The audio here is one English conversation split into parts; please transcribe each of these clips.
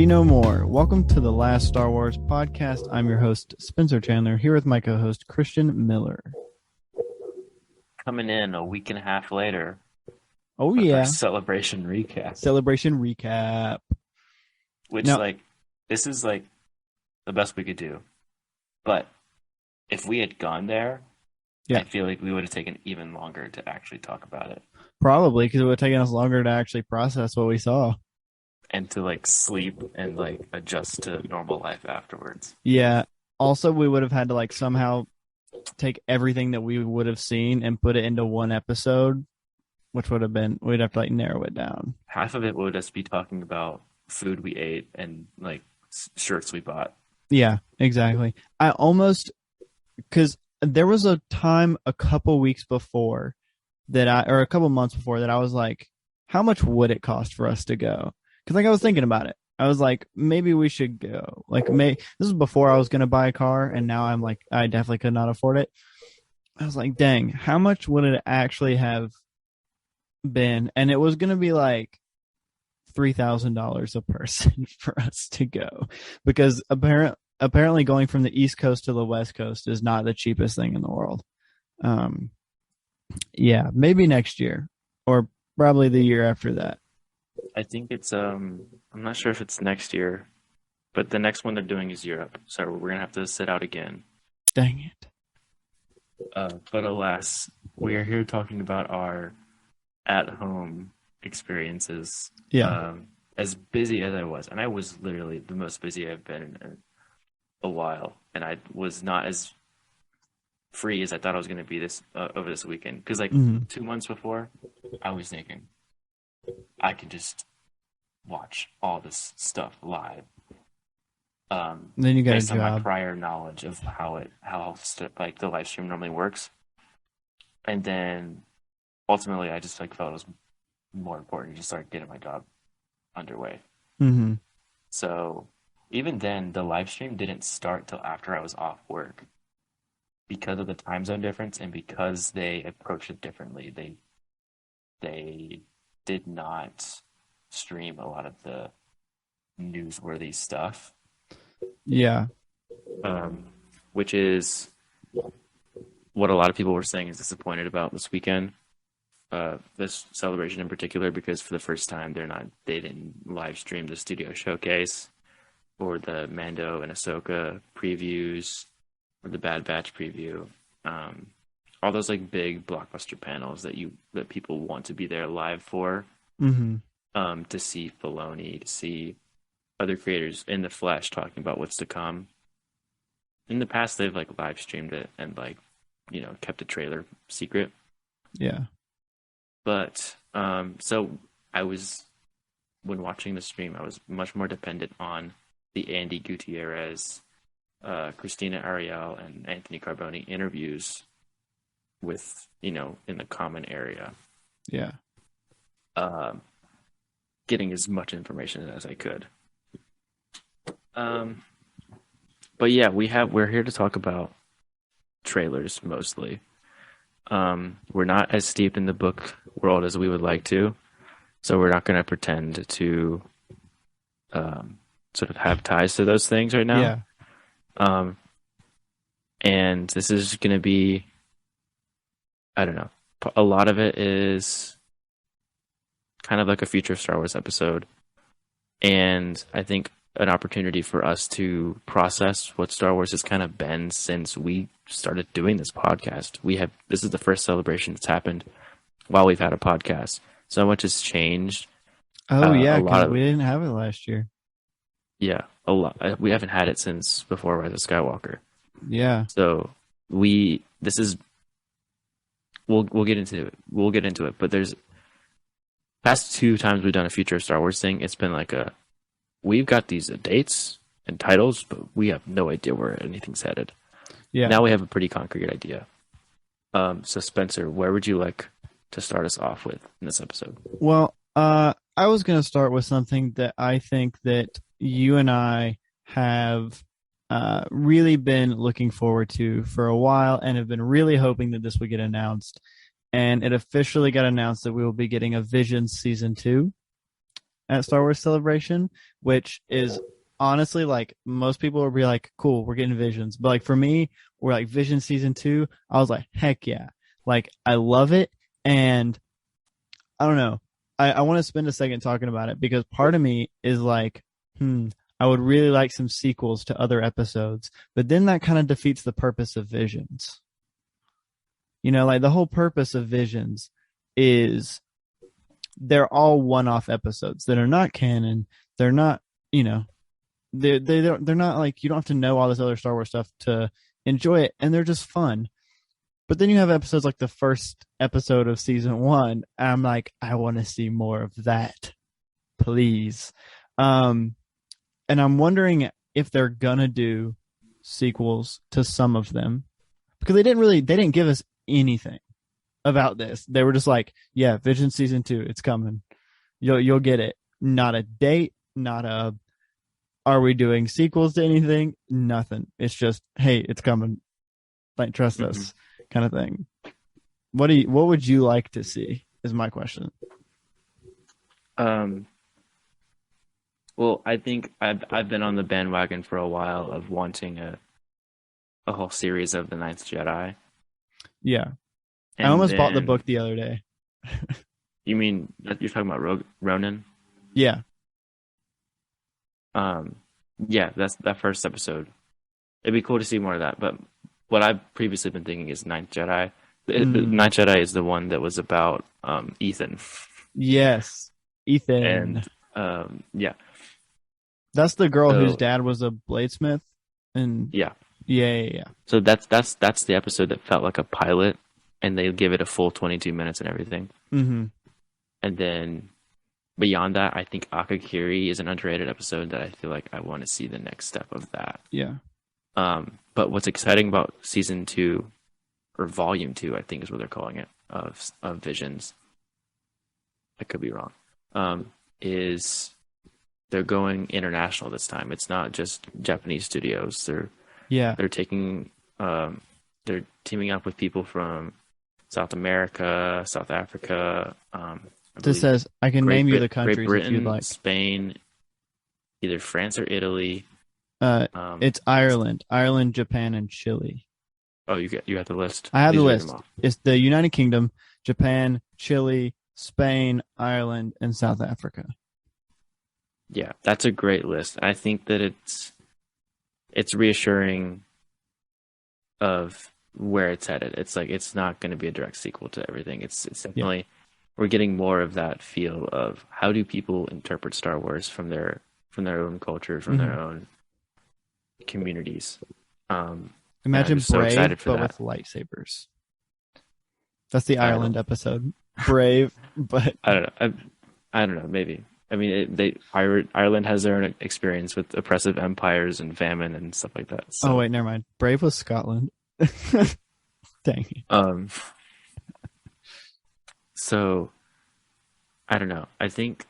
Be no more. Welcome to the Last Star Wars podcast. I'm your host, Spencer Chandler, here with my co-host, Christian Miller. Coming in a week and a half later. Oh, with yeah. our celebration recap. Celebration recap. Which, this is, the best we could do. But if we had gone there, I feel like we would have taken even longer to actually talk about it. Probably, because it would have taken us longer to actually process what we saw. And to, sleep and, adjust to normal life afterwards. Yeah. Also, we would have had to, somehow take everything that we would have seen and put it into one episode, which would have been, we'd have to, narrow it down. Half of it would just be talking about food we ate and, shirts we bought. Yeah, exactly. I almost, because there was a time a couple weeks before or a couple months before that I was like, how much would it cost for us to go? Because I was thinking about it. I was like, maybe we should go. This is before I was going to buy a car, and now I'm like, I definitely could not afford it. I was like, dang, how much would it actually have been? And it was going to be $3,000 a person for us to go, because apparently going from the East Coast to the West Coast is not the cheapest thing in the world. Yeah, maybe next year or probably the year after that. I think it's I'm not sure if it's next year, but the next one they're doing is Europe, so we're gonna have to sit out again. Dang it. But alas, we are here talking about our at-home experiences. Yeah. As busy as I was, and I was literally the most busy I've been in a while, and I was not as free as I thought I was going to be this over this weekend. Because 2 months before, I was thinking I could just watch all this stuff live. Then you got based a job. On my prior knowledge of how the live stream normally works, and then ultimately I just felt it was more important to just start getting my job underway. Mm-hmm. So even then, the live stream didn't start till after I was off work because of the time zone difference and because they approached it differently. They did not stream a lot of the newsworthy stuff. Yeah. Which is what a lot of people were saying is disappointed about this weekend. This celebration in particular, because for the first time they didn't live stream the studio showcase or the Mando and Ahsoka previews or the Bad Batch preview. All those big blockbuster panels that people want to be there live for. Mm-hmm. To see Filoni, to see other creators in the flesh talking about what's to come. In the past, they've live streamed it and kept the trailer secret. Yeah. But so when watching the stream, I was much more dependent on the Andy Gutierrez, Christina Ariel, and Anthony Carboni interviews with, in the common area. Yeah. Getting as much information as I could. But yeah, we're here to talk about trailers mostly. We're not as steeped in the book world as we would like to, so we're not going to pretend to sort of have ties to those things right now. Yeah. And this is going to be, I don't know, a lot of it is kind of like a future Star Wars episode, and I think an opportunity for us to process what Star Wars has kind of been since we started doing this podcast. This is the first celebration that's happened while we've had a podcast. So much has changed. Oh yeah, because we didn't have it last year. Yeah, a lot. We haven't had it since before Rise of Skywalker. Yeah. So we'll get into it. We'll get into it. But there's past 2 times we've done a future Star Wars thing. It's been we've got these dates and titles, but we have no idea where anything's headed. Yeah. Now we have a pretty concrete idea. So Spencer, where would you like to start us off with in this episode? Well, I was going to start with something that I think that you and I have really been looking forward to for a while and have been really hoping that this would get announced. And it officially got announced that we will be getting a Visions Season 2. at Star Wars Celebration, which is honestly like most people will be like, cool, we're getting Visions. But like for me, we're like Vision season 2. I was like, heck yeah. Like I love it. And I don't know. I want to spend a second talking about it because part of me is like, I would really like some sequels to other episodes, but then that kind of defeats the purpose of Visions. You know, like the whole purpose of Visions is they're all one-off episodes that are not canon. They're not, you know, they're not like you don't have to know all this other Star Wars stuff to enjoy it, and they're just fun. But then you have episodes like the first episode of season 1, and I'm like, I want to see more of that, please. And I'm wondering if they're gonna do sequels to some of them because they didn't give us anything about this. They were just like, yeah, Vision season 2, it's coming. You'll get it. Not a date, not a are we doing sequels to anything? Nothing. It's just, hey, it's coming. Like trust us kind of thing. What would you like to see is my question. Well, I think I've been on the bandwagon for a while of wanting a whole series of the Ninth Jedi. Yeah. I And almost bought the then- book the other day. You mean you're talking about Ronin? Yeah. Yeah, that's that first episode. It'd be cool to see more of that. But what I've previously been thinking is Ninth Jedi. The Ninth Jedi is the one that was about Ethan. Yes. Ethan. And yeah. That's the girl So- whose dad was a bladesmith. And Yeah. yeah. So that's the episode that felt like a pilot, and they give it a full 22 minutes and everything. Mm-hmm. And then beyond that, I think Akakiri is an underrated episode that I feel like I want to see the next step of that. Yeah. But what's exciting about season 2 or volume 2, I think is what they're calling it, of Visions. I could be wrong. Is they're going international this time. It's not just Japanese studios. They're taking they're teaming up with people from South America, South Africa. This says I can name you the Great countries Britain, if you'd like. Spain, either France or Italy. It's Ireland, Japan, and Chile. Oh, you got the list. I have the Please read list. them off. It's the United Kingdom, Japan, Chile, Spain, Ireland, and South Africa. Yeah, that's a great list. I think that it's reassuring of where it's headed. It's like it's not going to be a direct sequel to everything. It's definitely we're getting more of that feel of how do people interpret Star Wars from their own culture, from their own communities. Imagine I'm so Brave, excited for but that. with lightsabers. That's the I don't Ireland know. episode. Brave, but I don't know. I don't know. Maybe. I mean, Ireland has their own experience with oppressive empires and famine and stuff like that. So, oh wait, never mind. Brave was Scotland. Dang. So, I don't know. I think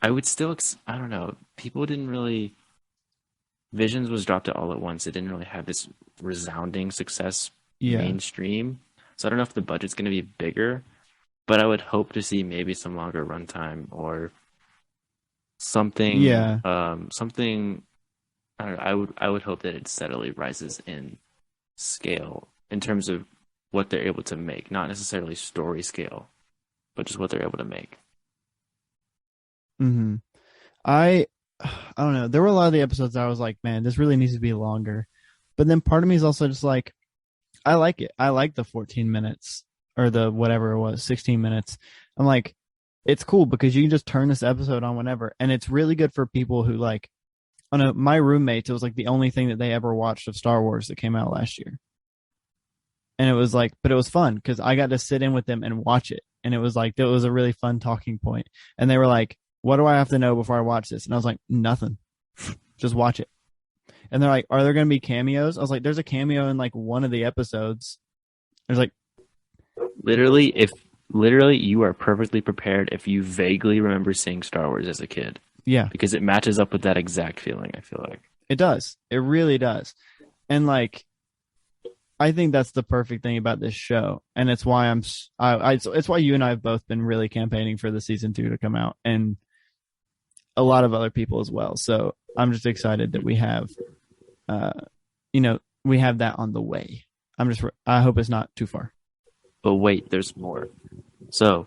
I would still. I don't know. People didn't really. Visions was dropped it all at once. It didn't really have this resounding success Yeah. mainstream. So I don't know if the budget's going to be bigger, but I would hope to see maybe some longer runtime or something. Yeah. Something. I don't know. I would hope that it steadily rises in scale in terms of what they're able to make, not necessarily story scale, but just what they're able to make. Mm-hmm. I don't know. There were a lot of the episodes I was like, man, this really needs to be longer. But then part of me is also just like, I like it. I like the 14 minutes or the whatever it was, 16 minutes. I'm like, it's cool because you can just turn this episode on whenever. And it's really good for people who like, I know my roommates, it was like the only thing that they ever watched of Star Wars that came out last year. And it was like, but it was fun because I got to sit in with them and watch it. And it was like, that was a really fun talking point. And they were like, what do I have to know before I watch this? And I was like, nothing. Just watch it. And they're like, are there going to be cameos? I was like, there's a cameo in like one of the episodes. There's like, Literally, you are perfectly prepared if you vaguely remember seeing Star Wars as a kid, yeah, because it matches up with that exact feeling, I feel like. it does. It really does. And like, I think that's the perfect thing about this show. And it's why it's why you and I have both been really campaigning for the season 2 to come out. And a lot of other people as well. So I'm just excited that we have, uh, we have that on the way. I hope it's not too far. But wait, there's more. So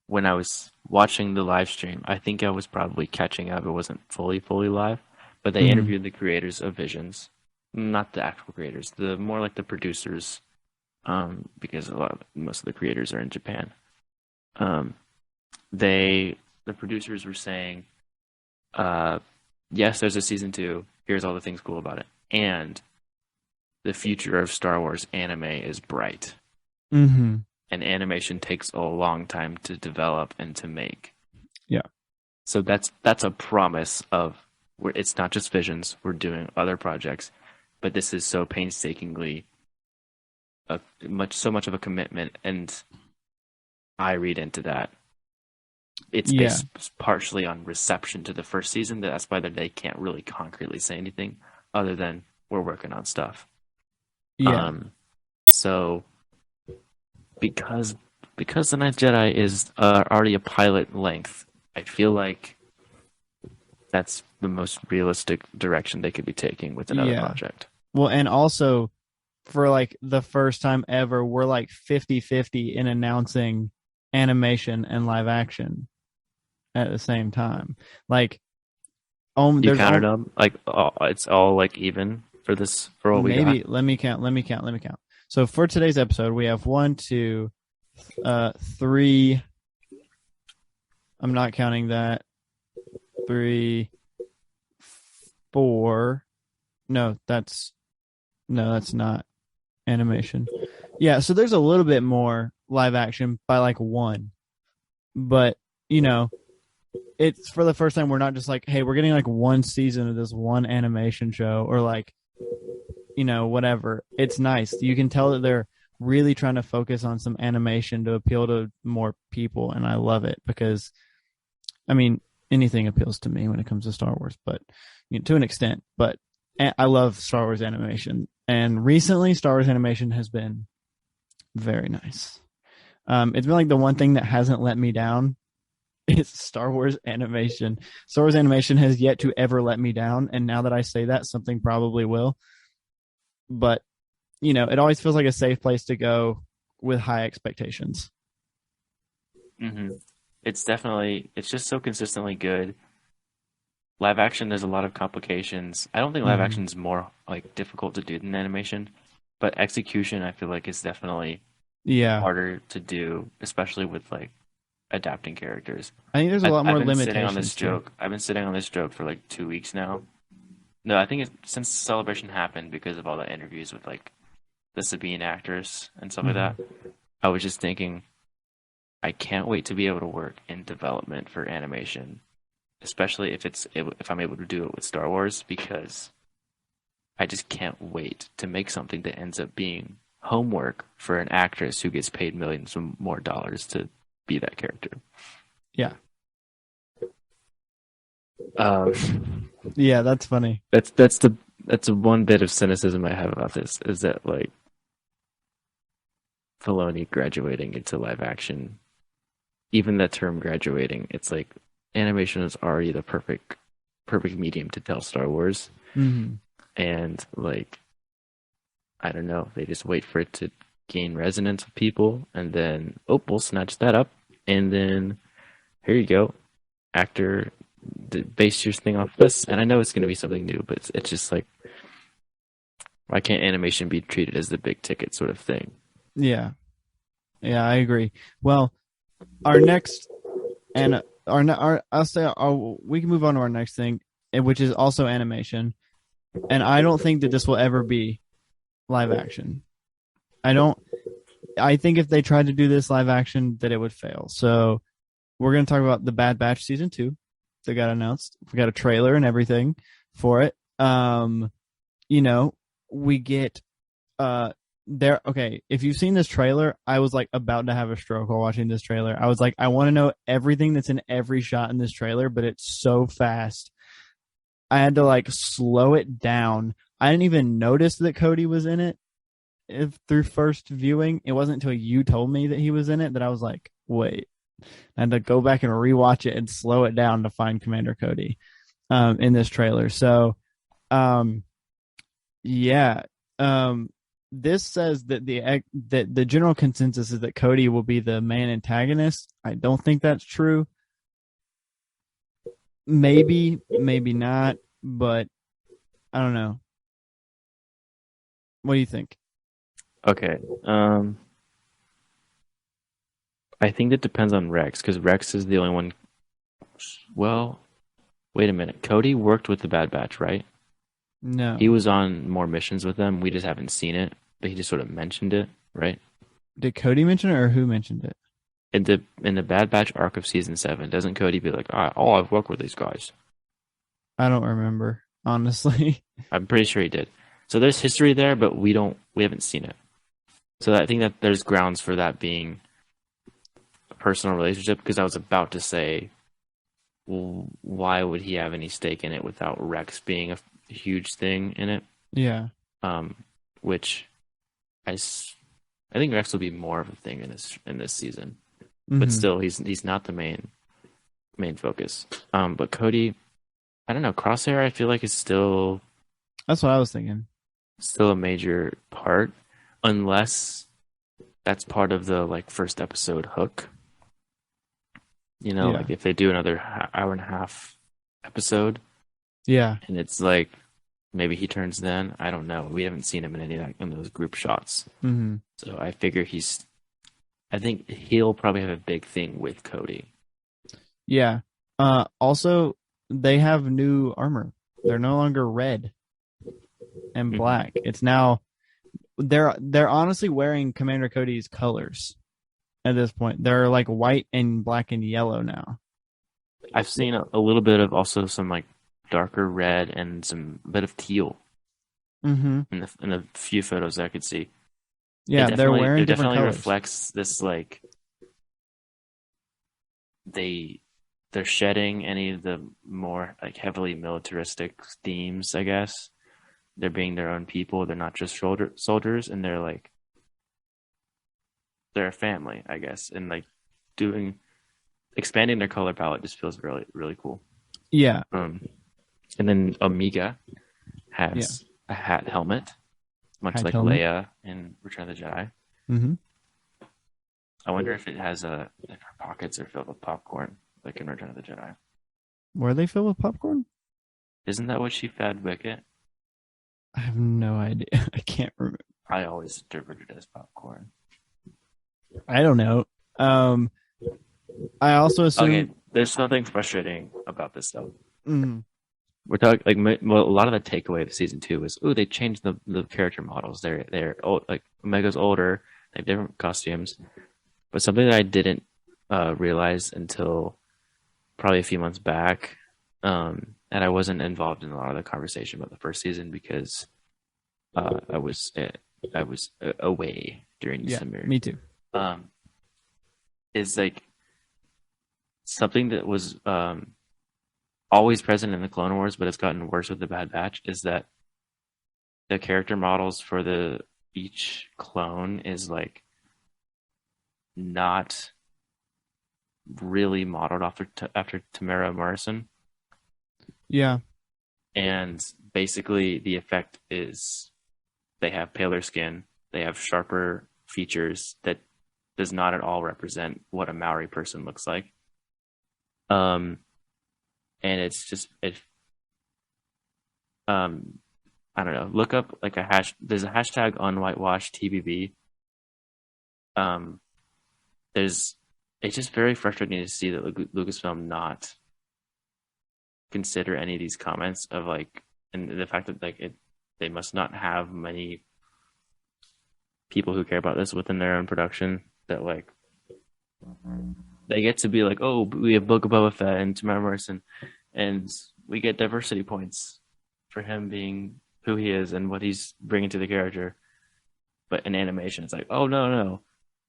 when I was watching the live stream, I think I was probably catching up. It wasn't fully live, but they Mhm. interviewed the creators of Visions, not the actual creators, the more like the producers, because most of the creators are in Japan. Um, the producers were saying, yes, there's a season 2. Here's all the things cool about it, and the future of Star Wars anime is bright. Mhm. And animation takes a long time to develop and to make. Yeah. So that's a promise of where it's not just Visions. We're doing other projects, but this is so painstakingly so much of a commitment, and I read into that. It's Yeah. based partially on reception to the first season. That's why they can't really concretely say anything other than we're working on stuff. Yeah. So because The Ninth Jedi is already a pilot length, I feel like that's the most realistic direction they could be taking with another Yeah. project. Well, and also for like the first time ever, we're like 50-50 in announcing animation and live action at the same time. Like, You there's counted them like it's all like even for this for what we got. maybe let me count. So for today's episode, we have 1, 2, 3. I'm not counting that. 3, 4. No, that's not animation. Yeah, so there's a little bit more live action by like 1, but it's for the first time we're not just like, hey, we're getting like 1 season of this one animation show, or like, whatever. It's nice. You can tell that they're really trying to focus on some animation to appeal to more people, and I love it because, I mean, anything appeals to me when it comes to Star Wars, but to an extent. But I love Star Wars animation, and recently Star Wars animation has been very nice. It's been like the one thing that hasn't let me down. It's Star Wars animation. Star Wars animation has yet to ever let me down, and now that I say that, something probably will. But it always feels like a safe place to go with high expectations. Mm-hmm. It's just so consistently good. Live action, there's a lot of complications. I don't think live Mm-hmm. action is more like difficult to do than animation, but execution I feel like is definitely Yeah, harder to do, especially with like adapting characters. I think there's a lot I've more been sitting on this limitations too. joke. I've been sitting on this joke for like 2 weeks now. No, I think it's since Celebration happened because of all the interviews with like the Sabine actors and stuff like Mm-hmm. that. I was just thinking, I can't wait to be able to work in development for animation, especially if I'm able to do it with Star Wars, because I just can't wait to make something that ends up being homework for an actress who gets paid millions of more dollars to be that character. Yeah, Yeah, that's funny. that's the one bit of cynicism I have about this is that like Filoni graduating into live action, even that term graduating, it's like animation is already the perfect medium to tell Star Wars, Mm-hmm. and like I don't know, they just wait for it to gain resonance with people, and then we'll snatch that up, and then here you go, actor, base your thing off this, and I know it's going to be something new, but it's just like why can't animation be treated as the big ticket sort of thing? Yeah, I agree. Well, our next and our I'll say we can move on to our next thing, which is also animation. And I don't think that this will ever be live action. I don't. I think if they tried to do this live action, that it would fail. So we're going to talk about the Bad Batch season 2 that got announced. We got a trailer and everything for it. We get there. Okay, if you've seen this trailer, I was like about to have a stroke while watching this trailer. I was like, I want to know everything that's in every shot in this trailer, but it's so fast. I had to like slow it down. I didn't even notice that Cody was in it through first viewing. It wasn't until you told me that he was in it that I was like, wait, I had to go back and rewatch it and slow it down to find Commander Cody in this trailer. So, um, yeah, um, this says that the general consensus is that Cody will be the main antagonist. I don't think that's true. Maybe, maybe not, but I don't know. What do you think? Okay. I think that depends on Rex because Rex is the only one. Well, wait a minute. Cody worked with the Bad Batch, right? He No. was on more missions with them. We just haven't seen it, but he just sort of mentioned it, right? Did Cody mention it or who mentioned it? In the Bad Batch arc of season 7, doesn't Cody be like, "Oh, I've worked with these guys"? I don't remember, honestly. I'm pretty sure he did. So there's history there, but we haven't seen it. So I think that there's grounds for that being a personal relationship because I was about to say, well, why would he have any stake in it without Rex being a huge thing in it? Yeah. Um, which I, I think Rex will be more of a thing in this season, but Hmm. still he's not the main focus. But Cody, I don't know, Crosshair I feel like is That's what I was thinking. still a major part, unless that's part of the like first episode hook. You know, Yeah. like if they do another hour and a half episode, Yeah. and it's like maybe he turns then. I don't know. We haven't seen him in any of that in those group shots, Hmm. so I figure I think he'll probably have a big thing with Cody. Yeah. Also, they have new armor. They're no longer red and black. Hmm. It's now they're honestly wearing Commander Cody's colors at this point. They're like white and black and yellow now. I've seen a little bit of also some like darker red and some bit of teal Hmm. in the few photos I could see. Yeah, they're It wearing different definitely colors. reflects this like they they're shedding any of the more like heavily militaristic themes, I guess. They're being their own people. They're not just soldiers, and they're a family, I guess. And like doing expanding their color palette just feels really really cool. Yeah. Um, and then Omega Yeah. has a hat helmet, much Hat like helmet. Leia in Return of the Jedi. Hmm. I wonder if it has if her pockets are filled with popcorn, like in Return of the Jedi. Were they filled with popcorn? Isn't that what she fed Wicket? I have no idea. I can't remember. I always interpreted it as popcorn. I don't know. Um, I also Okay, assume. there's something frustrating about this though. Mm, We're talking like well, a lot of the takeaway of season 2 is they changed the character models. They're old, like Omega's older. They have different costumes. But something that I didn't realize until probably a few months back, and I wasn't involved in a lot of the conversation about the first season because I was away during yeah, December. me too. Um, is like something that was always present in the Clone Wars, but it's gotten worse with the Bad Batch. Is that the character models for the each clone is like not really modeled after Tamara Morrison, Yeah. and basically the effect is they have paler skin, they have sharper features that does not at all represent what a Maori person looks like. Um, and it's just um, I don't know. Look up like a hash. There's a hashtag unwhitewashed TBB. Um, there's it's just very frustrating to see that Lucasfilm not consider any of these comments of like, and the fact that they must not have many people who care about this within their own production that like they get to be like, oh, we have Book of Boba Fett and Tamara Morrison, and we get diversity points for him being who he is and what he's bringing to the character. But in animation, it's like, oh no,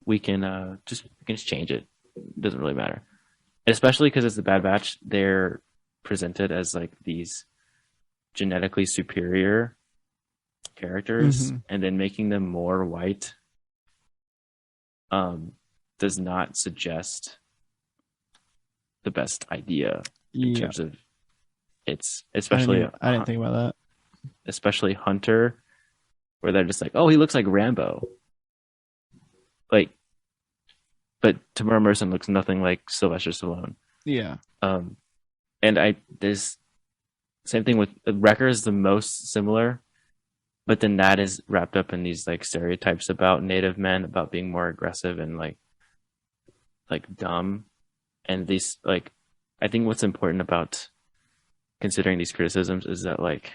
we can just change it. It doesn't really matter, especially because it's the Bad Batch. They're presented as like these genetically superior characters, Hmm. and then making them more white does not suggest the best idea in Yeah, terms of it's especially I didn't think about that. especially Hunter, where they're just like, oh, he looks like Rambo, like, but Tamara Merson looks nothing like Sylvester Stallone. Yeah, Um, and I this same thing with Wrecker is the most similar, but then that is wrapped up in these like stereotypes about Native men about being more aggressive and like dumb, and these like I think what's important about considering these criticisms is that like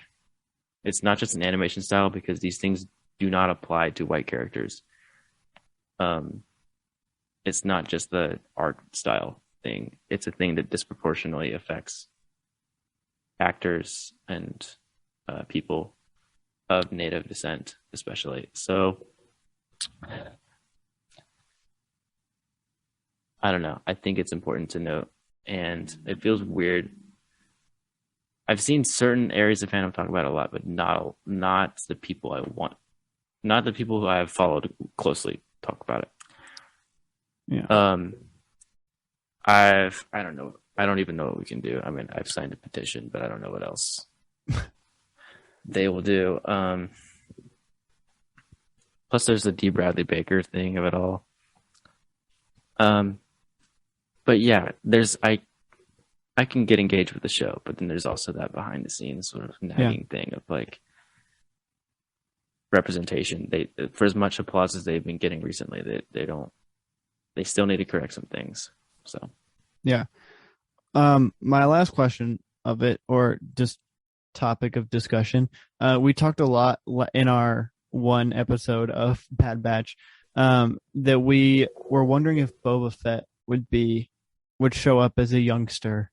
it's not just an animation style because these things do not apply to white characters. Um, it's not just the art style thing; it's a thing that disproportionately affects actors and people of native descent, especially. So I don't know. I think it's important to note, and it feels weird. I've seen certain areas of fandom talk about it a lot, but not the people I want, not the people who I have followed closely talk about it. yeah. I don't know. I don't even know what we can do. I mean, I've signed a petition, but I don't know what else they will do. Plus, there's the D. Bradley Baker thing of it all. Um, but yeah, I can get engaged with the show, but then there's also that behind the scenes sort of Yeah. nagging thing of like representation. They for as much applause as they've been getting recently, they still need to correct some things. So Yeah. My last question of it, or just topic of discussion, we talked a lot in our one episode of Bad Batch, that we were wondering if Boba Fett would show up as a youngster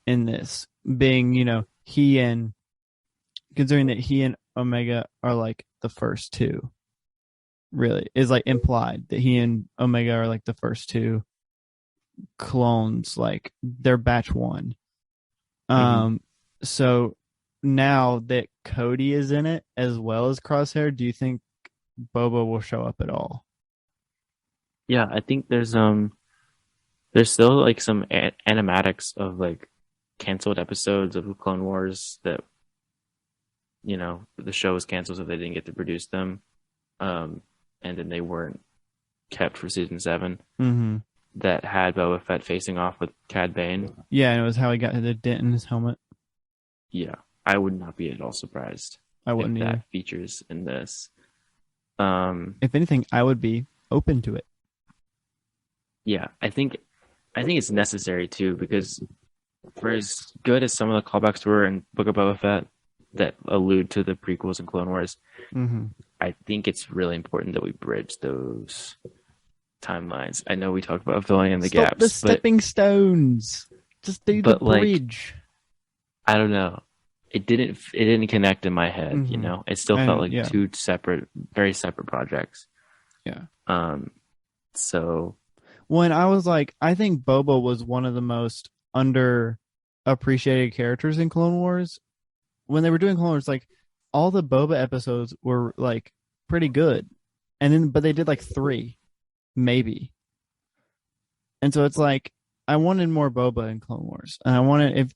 in this, being, he and considering that he and Omega are like the first two, really is like implied that he and Omega are like the first two clones, like they're batch one. mm-hmm. Um, so now that Cody is in it as well as Crosshair, do you think Boba will show up at all? Yeah, I think there's still like some animatics of like canceled episodes of the Clone Wars that the show was canceled so they didn't get to produce them, and then they weren't kept for season 7. Mm-hmm. That had Boba Fett facing off with Cad Bane. Yeah, and it was how he got the dent in his helmet. Yeah, I would not be at all surprised I if wouldn't that either. features in this. If anything, I would be open to it. Yeah, I think it's necessary too because for as good as some of the callbacks were in Book of Boba Fett that allude to the prequels and Clone Wars, Mm-hmm. I think it's really important that we bridge those timelines. I know we talked about filling in the Stop gaps, the stepping stones. Just do the but like bridge. I don't know. It didn't connect in my head, Mm-hmm. It still felt And like yeah, two separate, very separate projects. yeah. So When I was like, I think Boba was one of the most underappreciated characters in Clone Wars. When they were doing Clone Wars, like all the Boba episodes were like pretty good, and then but they did like 3, maybe. And so it's like I wanted more Boba in Clone Wars, and I wanted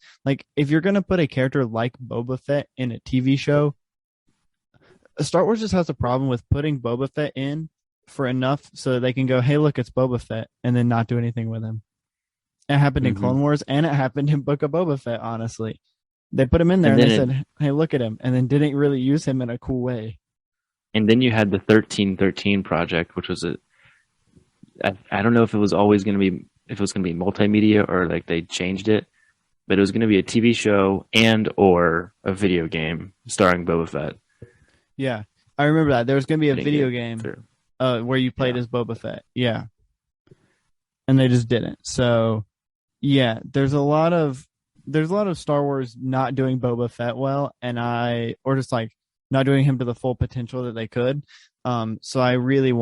if you're gonna put a character like Boba Fett in a TV show, Star Wars just has a problem with putting Boba Fett in for enough so that they can go, hey, look, it's Boba Fett, and then not do anything with him. It happened in mhm. Clone Wars, and it happened in Book of Boba Fett. Honestly, they put him in there and and they then it, said, hey, look at him, and then didn't really use him in a cool way. and then you had the 1313 project, which was I don't know if it was always going to be if it was going to be multimedia or like they changed it, but it was going to be a TV show and or a video game starring Boba Fett. Yeah, I remember that there was going to be a Didn't video get game through. where you played Yeah. as Boba Fett. Yeah, and they just didn't. So yeah, there's a lot of Star Wars not doing Boba Fett well, or just like not doing him to the full potential that they could. So I really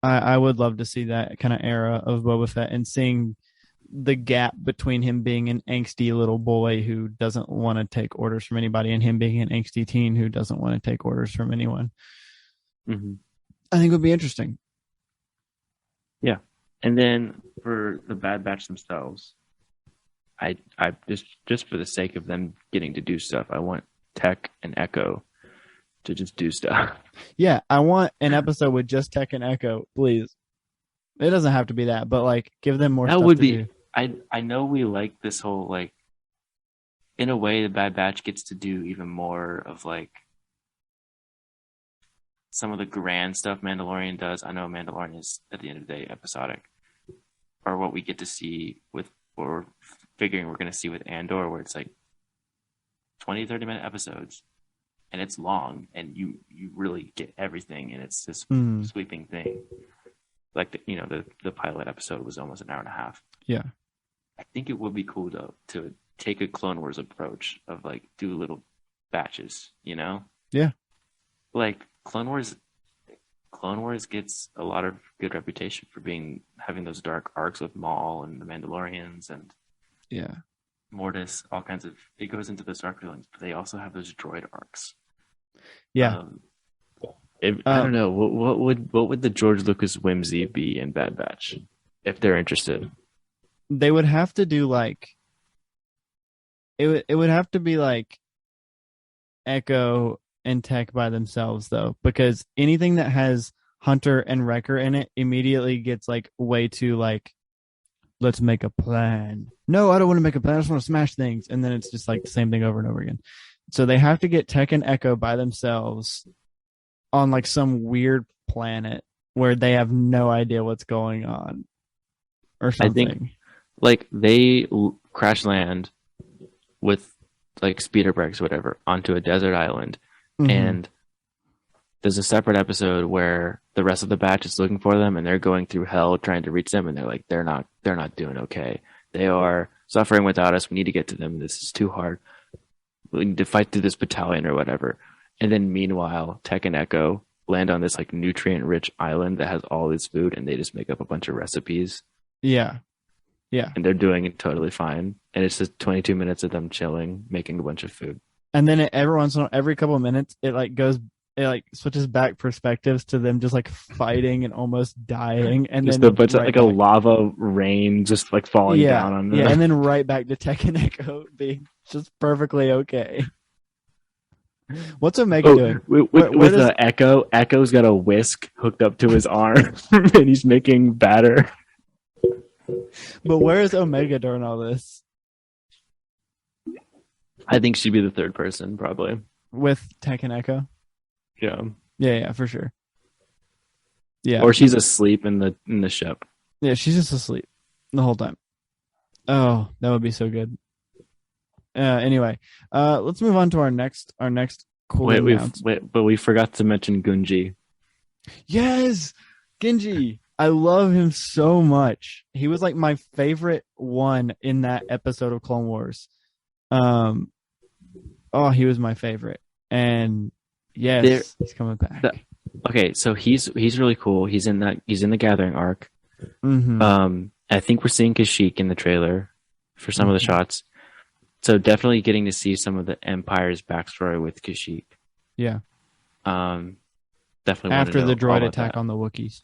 I would love to see that kind of era of Boba Fett and seeing the gap between him being an angsty little boy who doesn't want to take orders from anybody and him being an angsty teen who doesn't want to take orders from anyone. Hmm. I think it would be interesting. Yeah. And then for the Bad Batch themselves, I just for the sake of them getting to do stuff, I want Tech and Echo to just do stuff. Yeah, I want an episode with just Tech and Echo, please. It doesn't have to be that, but like give them more That stuff would to do. be. I know we like this whole like in a way the Bad Batch gets to do even more of like some of the grand stuff Mandalorian does. I know Mandalorian is at the end of the day episodic, or what we get to see with what we're figuring we're going to see with Andor, where it's like 20, 30-minute episodes and it's long and you really get everything and it's this Mm, sweeping thing. Like the pilot episode was almost an hour and a half. yeah. I think it would be cool though to take a Clone Wars approach of like do little batches, you know? Yeah. Like Clone Wars gets a lot of good reputation for having those dark arcs with Maul and the Mandalorians and Yeah. Mortis, all kinds of it goes into those dark feelings, but they also have those droid arcs. Yeah. Um, I don't know what would the George Lucas whimsy be in Bad Batch if they're interested. They would have to do like it would have to be like Echo and Tech by themselves though, because anything that has Hunter and Wrecker in it immediately gets like way too like let's make a plan. No, I don't want to make a plan. I just want to smash things, and then it's just like the same thing over and over again. So they have to get Tech and Echo by themselves on like some weird planet where they have no idea what's going on or I think something. like they crash land with like speeder brakes or whatever onto a desert island, Mm-hmm. and there's a separate episode where the rest of the batch is looking for them and they're going through hell trying to reach them, and they're like they're not doing okay. They are suffering without us. We need to get to them. This is too hard. We need to fight through this battalion or whatever. And then meanwhile, Tech and Echo land on this like nutrient rich island that has all this food, and they just make up a bunch of recipes Yeah. Yeah. and they're doing it totally fine. And it's just 22 minutes of them chilling, making a bunch of food. And then every once in a while, every couple of minutes, it like switches back perspectives to them just like fighting and almost dying, and Just then a bunch of right like a back. lava rain just like falling Yeah, down on yeah, them. and then right back to Tech and Echo being just perfectly okay. What's Omega Oh, doing? with, Where, with, where with does? Echo, Echo's got a whisk hooked up to his arm and he's making batter. But where is Omega during all this I think she'd be the third person, probably. with Tech and Echo? Yeah. Yeah, yeah, for sure. Yeah, Or she's asleep in the ship. yeah, she's just asleep the whole time. Oh, that would be so good. Anyway, let's move on to our next cool announcement. But we forgot to mention Gunji. Yes, Genji. I love him so much. He was like my favorite one in that episode of Clone Wars. Um, oh, he was my favorite. And yes, There, he's coming back. okay, so he's really cool. He's in the Gathering arc. Mm-hmm. I think we're seeing Kashyyyk in the trailer for some of the shots. So definitely getting to see some of the Empire's backstory with Kashyyyk. Yeah. Definitely want to After know the all droid about attack that. on the Wookiees.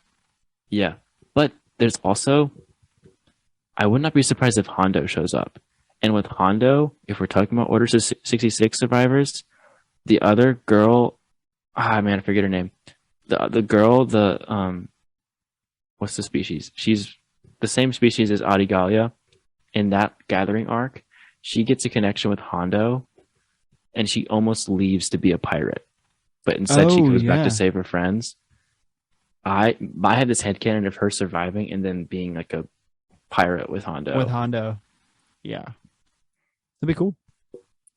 Yeah, but there's also I would not be surprised if Hondo shows up. And with Hondo, if we're talking about Order 66 survivors, the other girl, man, I forget her name. The girl, what's the species? She's the same species as Adigalia in that Gathering arc. She gets a connection with Hondo, and she almost leaves to be a pirate, but instead she Oh goes back yeah, to save her friends. I had this headcanon of her surviving and then being like a pirate with Hondo. with Hondo. Yeah, that'd be cool.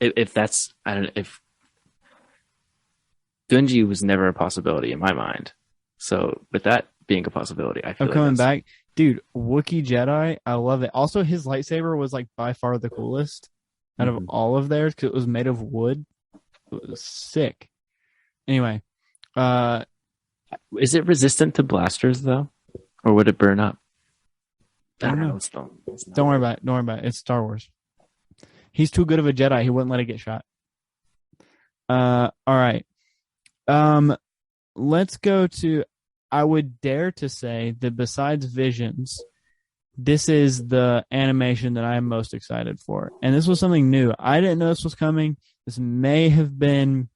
If that's I don't know if Gunji was never a possibility in my mind. So with that being a possibility, I feel I'm like coming that's back, dude. Wookiee Jedi, I love it. Also, his lightsaber was like by far the coolest out of Mhm. all of theirs because it was made of wood. It was sick. Anyway, uh, Is it resistant to blasters though, or would it burn up? I don't know. It's not Don't worry about it. Don't worry about it. It's Star Wars. He's too good of a Jedi. He wouldn't let it get shot. All right. Let's go to. I would dare to say that besides Visions, this is the animation that I am most excited for. And this was something new. I didn't know this was coming. This may have been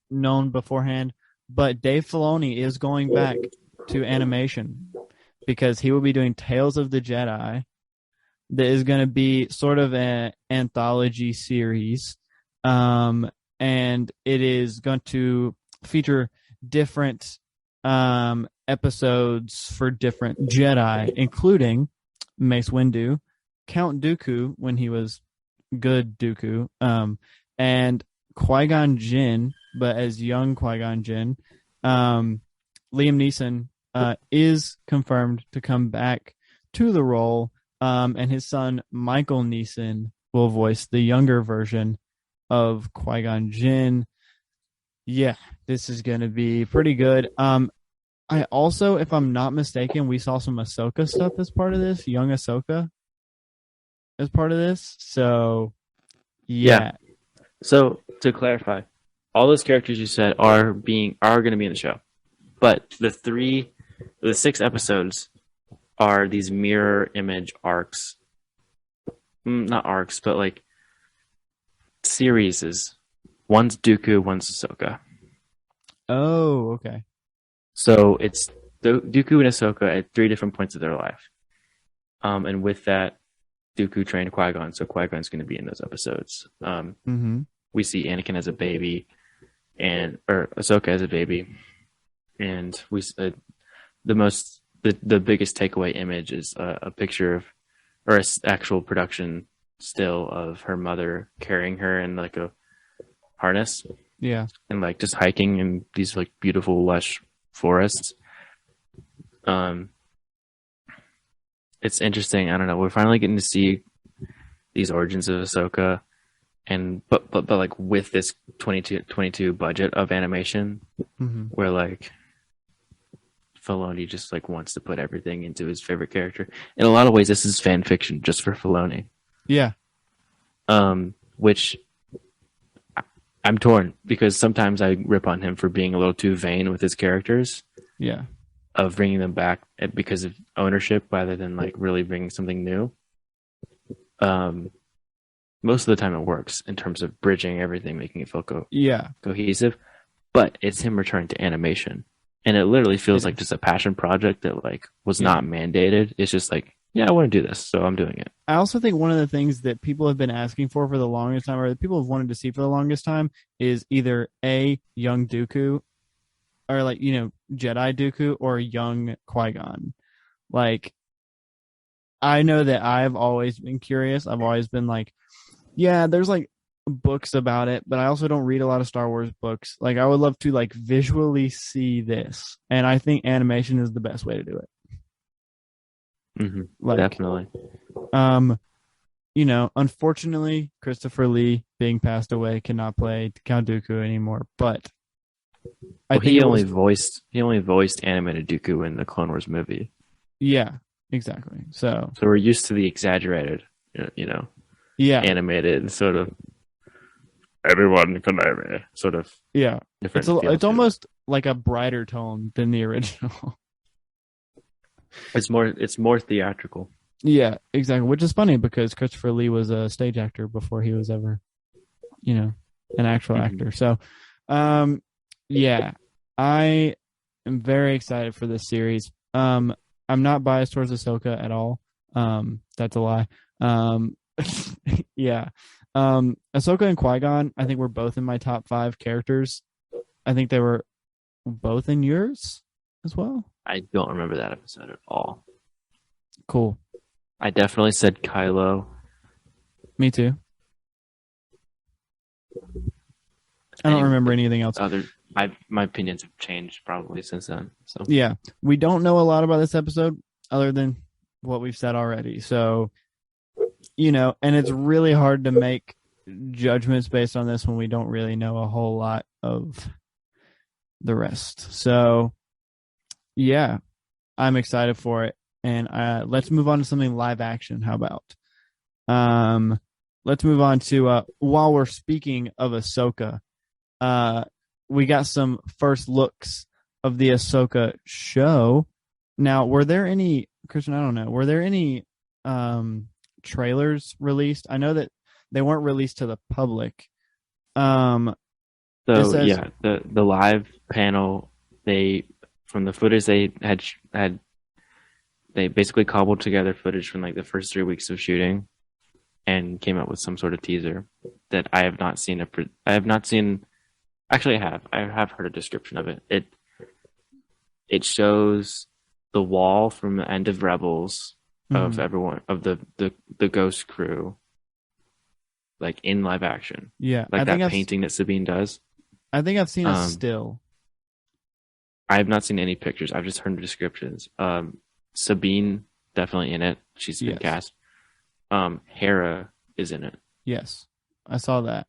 known beforehand, but Dave Filoni is going back to animation because he will be doing Tales of the Jedi. That is going to be sort of an anthology series. And it is going to feature different episodes for different Jedi, including Mace Windu, Count Dooku when he was good Dooku, and Qui-Gon Jinn, but as young Qui-Gon Jinn. Liam Neeson is confirmed to come back to the role, and his son Michael Neeson will voice the younger version of Qui-Gon Jinn. Yeah, this is going to be pretty good. I also, if I'm not mistaken, we saw some Ahsoka stuff as part of this, young Ahsoka as part of this. So, yeah. So to clarify, all those characters you said are going to be in the show, but the 6 episodes are these mirror image arcs, not arcs, but like series. One's Dooku, one's Ahsoka. Oh, okay. So it's Dooku and Ahsoka at 3 different points of their life. And with that, Dooku trained Qui-Gon, so Qui-Gon's going to be in those episodes. We see Anakin as a baby, or Ahsoka as a baby, and we the biggest takeaway image is a picture of, or an actual production still of her mother carrying her in like a harness. Yeah. And like just hiking in these like beautiful lush forests. It's interesting. I don't know. We're finally getting to see these origins of Ahsoka, and but like with this 2022 budget of animation, where like Filoni just like wants to put everything into his favorite character. In a lot of ways, this is fan fiction just for Filoni. Yeah. Which I'm torn because sometimes I rip on him for being a little too vain with his characters. Yeah. Of bringing them back because of ownership rather than like really bringing something new. Most of the time it works in terms of bridging everything, making it feel cohesive. But it's him returning to animation, and it literally feels like just a passion project that like was not mandated. It's just like, yeah, I want to do this, so I'm doing it. I also think one of the things that people have been asking for the longest time, or that people have wanted to see for the longest time, is either a young Dooku, or like, you know, Jedi Dooku, or young Qui-Gon. Like, I know that I've always been curious. I've always been like, yeah, there's like books about it, but I also don't read a lot of Star Wars books. Like, I would love to like visually see this, and I think animation is the best way to do it. Like, definitely. You know, unfortunately, Christopher Lee being passed away cannot play Count Dooku anymore, but he only voiced animated Dooku in the Clone Wars movie. Yeah, exactly. So we're used to the exaggerated, you know, animated sort of everyone can be sort of. Yeah, it's almost like a brighter tone than the original. It's more theatrical. Yeah, exactly. Which is funny because Christopher Lee was a stage actor before he was ever, you know, an actual actor. So, yeah, I am very excited for this series. I'm not biased towards Ahsoka at all. That's a lie. Yeah. Ahsoka and Qui-Gon, I think, were both in my top 5 characters. I think they were both in yours as well. I don't remember that episode at all. Cool. I definitely said Kylo. Me too. I don't remember anything else. My opinions have changed probably since then. So yeah, we don't know a lot about this episode other than what we've said already. So, you know, and it's really hard to make judgments based on this when we don't really know a whole lot of the rest. So, yeah, I'm excited for it. And let's move on to something live action. How about? Let's move on to while we're speaking of Ahsoka, we got some first looks of the Ahsoka show. Now, were there any Christian, I don't know. Were there any um trailers released? I know that they weren't released to the public. Um, it So says, yeah, the live panel, they from the footage they had they basically cobbled together footage from like the first 3 weeks of shooting and came up with some sort of teaser that I have not seen. I have not seen. Actually, I have heard a description of it. It shows the wall from the end of Rebels of mhm, everyone of the Ghost crew, like in live action, yeah, like that painting that Sabine does. I think I've seen a Um, still. I have not seen any pictures. I've just heard descriptions. Sabine definitely in it. She's been Yes, cast. Hera is in it, yes, I saw that.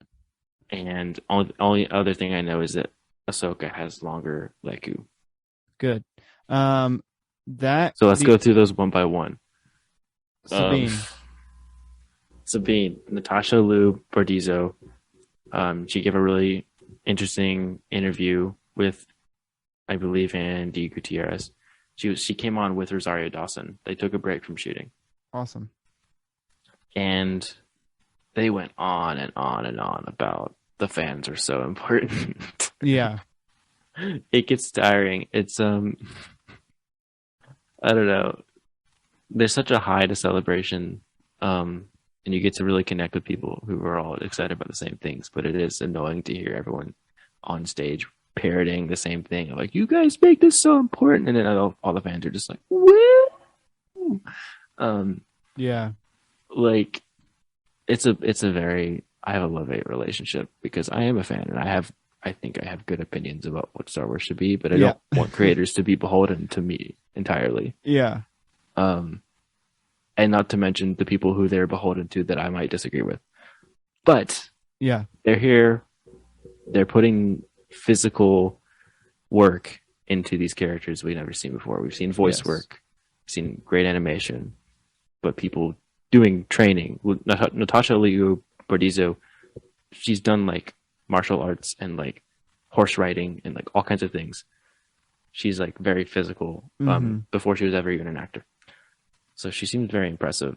and only other thing I know is that Ahsoka has longer Leku. Good. Um, that So let's the go through those one by one. Um, Sabine. Sabine, Natasha Liu Bordizzo. She gave a really interesting interview with, I believe, Andy Gutierrez. She came on with Rosario Dawson. They took a break from shooting, Awesome. and they went on and on and on about the fans are so important. Yeah. It gets tiring. It's I don't know. There's such a high to celebration, and you get to really connect with people who are all excited about the same things. But it is annoying to hear everyone on stage parroting the same thing, like "You guys make this so important," and then all the fans are just like, "Woo!" Um, Yeah. like it's a very I have a love-hate relationship because I am a fan and I think I have good opinions about what Star Wars should be, but I Yeah. don't want creators to be beholden to me entirely. Yeah. Um, and not to mention the people who they're beholden to that I might disagree with. But Yeah. they're here, they're putting physical work into these characters we've never seen before. We've seen voice Yes. work, we've seen great animation, but people doing training. Natasha Liu Bordizzo, she's done like martial arts and like horse riding and like all kinds of things. She's like very physical Mm-hmm. before she was ever even an actor. So she seems very impressive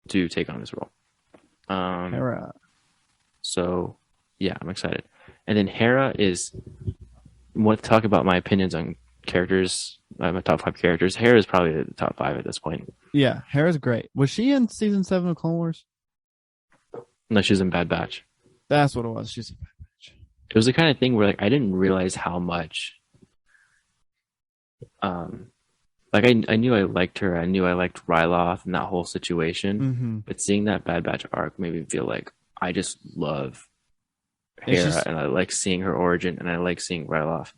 to take on this role. Hera. So yeah, I'm excited. And then Hera is want to talk about my opinions on characters, my top 5 characters. Hera is probably the top 5 at this point. Yeah. Hera's great. Was she in season 7 of Clone Wars? No, she's in Bad Batch. That's what it was. She's a bad bitch. It was the kind of thing where like I didn't realize how much um like I knew I liked her. I knew I liked Ryloth and that whole situation. Mm-hmm. But seeing that Bad Batch arc made me feel like I just love It's Hera just and I like seeing her origin and I like seeing Ryloth.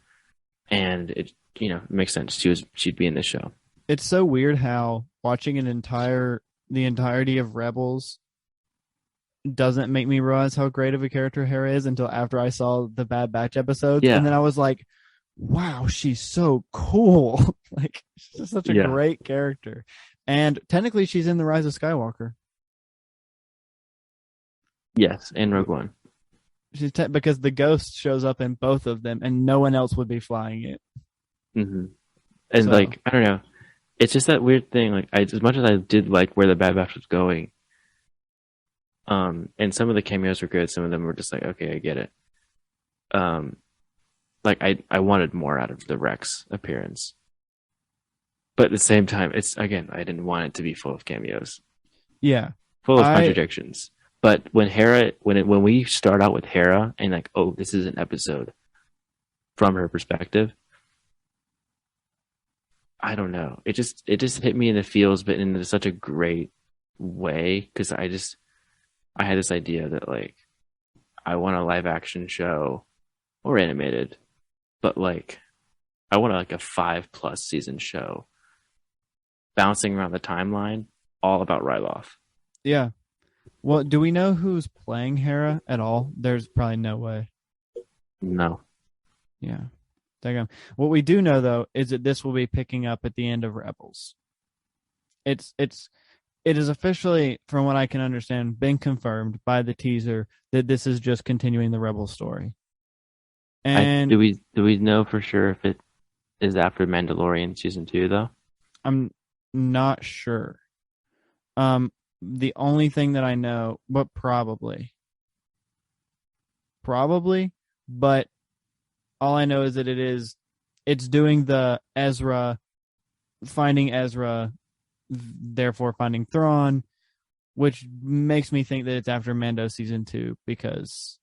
And it makes sense. She'd be in this show. it's so weird how watching the entirety of Rebels doesn't make me realize how great of a character Hera is until after I saw the Bad Batch episodes, and Yeah. then I was like, "Wow, she's so cool! Like, she's just such a Yeah. great character." And technically, she's in the Rise of Skywalker. Yes, and Rogue One. Because the Ghost shows up in both of them, and no one else would be flying it. hmm And So like I don't know, it's just that weird thing. Like as much as I did like where the Bad Batch was going, and some of the cameos were good. Some of them were just like, okay, I get it. Um, like I wanted more out of the Rex appearance, but at the same time, it's again I didn't want it to be full of cameos, yeah, full of I contradictions. But when we start out with Hera and like, oh, this is an episode from her perspective, I don't know. It just hit me in the feels, but in such a great way because I had this idea that like I want a live action show or animated, but like I want like a 5+ season show bouncing around the timeline, all about Ryloth. yeah. Well, do we know who's playing Hera at all? There's probably no way. No, Yeah. Daggum. What we do know though is that this will be picking up at the end of Rebels. It is officially, from what I can understand, been confirmed by the teaser that this is just continuing the Rebel story. And do we know for sure if it is after Mandalorian season 2 though? I'm not sure. The only thing that I know, but probably, but all I know is that it's doing the Ezra, finding Ezra, therefore finding Thrawn, which makes me think that it's after Mando season 2 because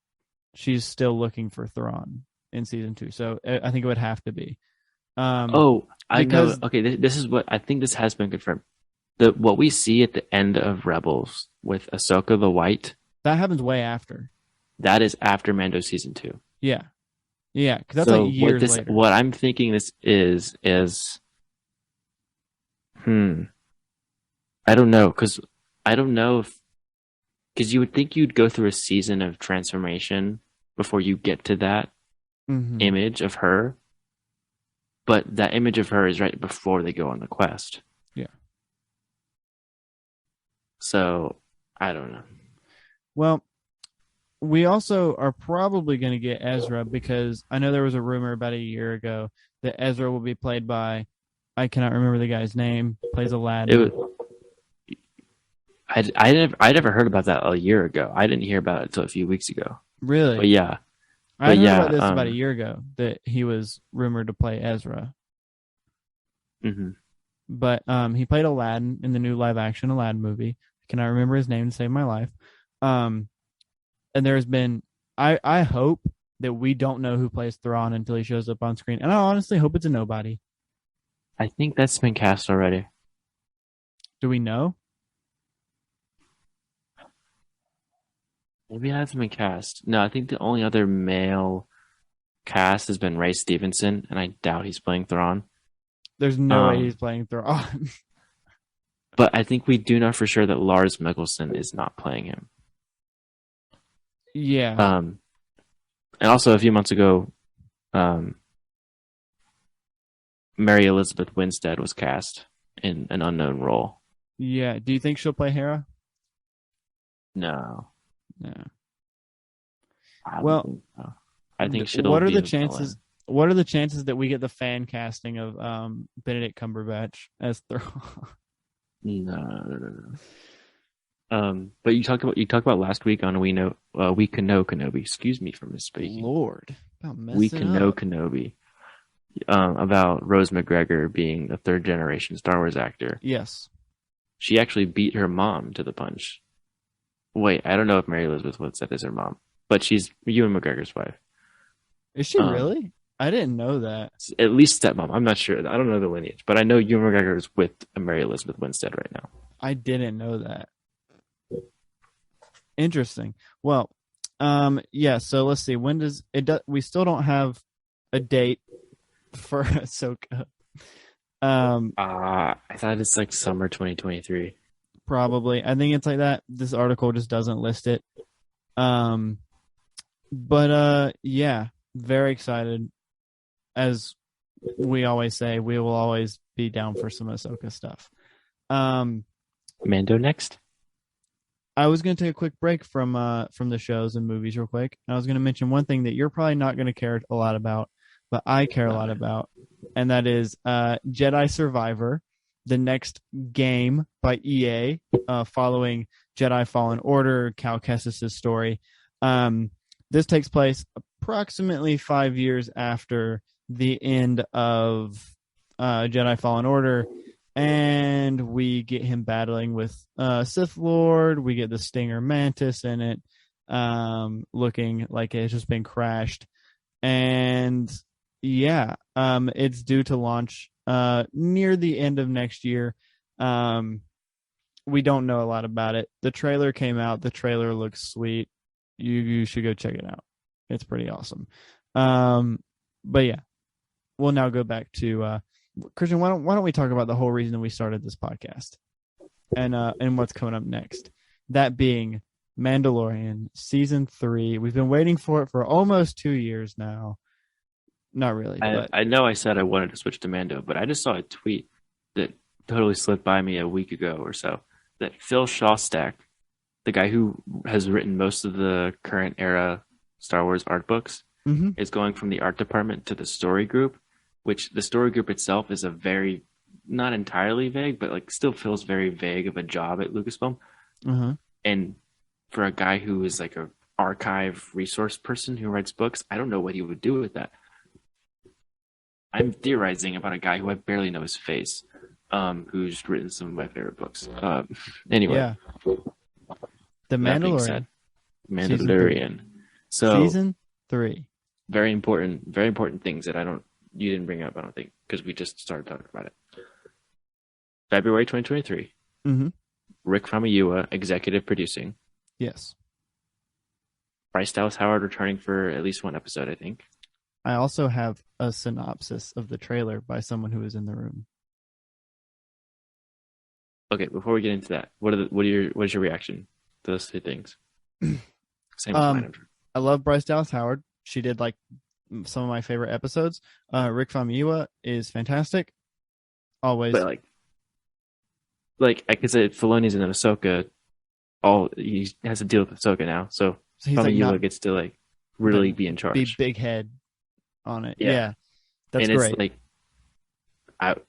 she's still looking for Thrawn in season 2. So I think it would have to be. Um, Oh, I know. because Okay, this is what I think. This has been confirmed. The what we see at the end of Rebels with Ahsoka the White, that happens way after. that is after Mando season 2. Yeah. Yeah, because that's like So years later. what I'm thinking this is, hmm, I don't know, because I don't know if because you would think you'd go through a season of transformation before you get to that Hmm. image of her, but that image of her is right before they go on the quest. Yeah. So I don't know. Well, we also are probably going to get Ezra because I know there was a rumor about a year ago that Ezra will be played by, I cannot remember the guy's name, plays It Aladdin. was, I never heard about that a year ago. I didn't hear about it until a few weeks ago. But Really? yeah, I but had heard about yeah, this about a year ago that he was rumored to play Ezra. mhm. But he played Aladdin in the new live action Aladdin movie. I cannot remember his name to save my life. Um, and there's been I hope that we don't know who plays Thrawn until he shows up on screen. And I honestly hope it's a nobody. I think that's been cast already. Do we know? Maybe it hasn't been cast. No, I think the only other male cast has been Ray Stevenson, and I doubt he's playing Thrawn. There's no way he's Um, playing Thrawn. but I think we do know for sure that Lars Mikkelsen is not playing him. Yeah. Um, and also a few months ago, um, Mary Elizabeth Winstead was cast in an unknown role. Yeah. Do you think she'll play Hera? No, No. I don't Well, think so. I think she'll what are be the the chances? villain. What are the chances that we get the fan casting of Benedict Cumberbatch as Thrawn? No, no, no, no. But you talked about last week on We Can Know Kenobi. Excuse me for misspeaking. Lord, about We messing Can Know up. Kenobi. About Rose McGregor being a third generation Star Wars actor. Yes. She actually beat her mom to the punch. Wait, I don't know if Mary Elizabeth Winstead is her mom, but she's Ewan McGregor's wife. Is she Um, really? I didn't know that. at least stepmom. I'm not sure. I don't know the lineage, but I know Ewan McGregor is with Mary Elizabeth Winstead right now. I didn't know that. Interesting. Well, yeah. So let's see. When does it? We still don't have a date for Ahsoka. Um, I thought it's like summer 2023. Probably. I think it's like that. This article just doesn't list it. Um, but yeah, very excited. As we always say, we will always be down for some Ahsoka stuff. Um, Mando next. I was going to take a quick break from the shows and movies real quick. I was going to mention one thing that you're probably not going to care a lot about, but I care a lot about, and that is Jedi Survivor, the next game by EA, following Jedi Fallen Order, Cal Kestis' story. This takes place approximately 5 years after the end of Jedi Fallen Order, and we get him battling with Sith Lord. We get the Stinger Mantis in it, looking like it's just been crashed. And yeah, it's due to launch near the end of next year. We don't know a lot about it. The trailer came out. The trailer looks sweet. You should go check it out. It's pretty awesome. But yeah, we'll now go back to Christian. Why don't we talk about the whole reason we started this podcast and what's coming up next? That being Mandalorian season 3. We've been waiting for it for almost 2 years now. Not really, but I know I said I wanted to switch to Mando, but I just saw a tweet that totally slipped by me a week ago or so that Phil Shostak, the guy who has written most of the current era Star Wars art books, is going from the art department to the story group, which the story group itself is a very not entirely vague, but like still feels very vague of a job at Lucasfilm. Uh-huh. And for a guy who is like a archive resource person who writes books, I don't know what he would do with that. I'm theorizing about a guy who I barely know his face, who's written some of my favorite books. Anyway, Yeah. The that being said, Mandalorian, season 3. Mandalorian. So Season 3. very important things that you didn't bring up, I don't think, because we just started talking about it. February 2023. Mm-hmm. Rick Famuyiwa executive producing. Yes. Bryce Dallas Howard returning for at least one episode, I think. I also have a synopsis of the trailer by someone who was in the room. Okay, before we get into that, what is your reaction to those two things? Same as mine. I love Bryce Dallas Howard. She did like some of my favorite episodes. Rick Famuyiwa is fantastic. Always. But like I could say Filoni's in Ahsoka. He has to deal with Ahsoka now, so he's Famuyiwa gets to like really be in charge. Be big head on it. Yeah. Yeah. That's and great. It's like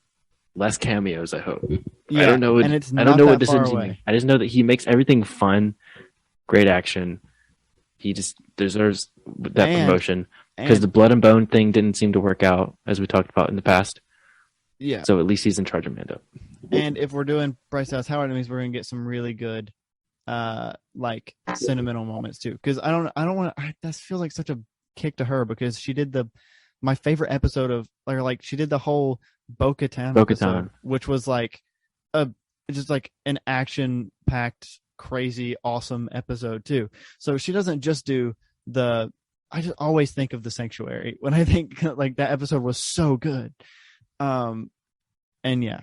less cameos, I hope. Yeah, I don't know. And it's I don't know what far decision. away. I just know that he makes everything fun, great action. He just deserves that promotion because the blood and bone thing didn't seem to work out as we talked about in the past. Yeah. So at least he's in charge of Mando. And if we're doing Bryce Dallas Howard, it means we're gonna get some really good, like sentimental moments too. Because I don't want to. That feels like such a kick to her because she did my favorite episode of she did the whole Bo-Katan episode, which was like just like an action packed crazy awesome episode too. So she doesn't just do I just always think of the Sanctuary when I think like that episode was so good. And yeah,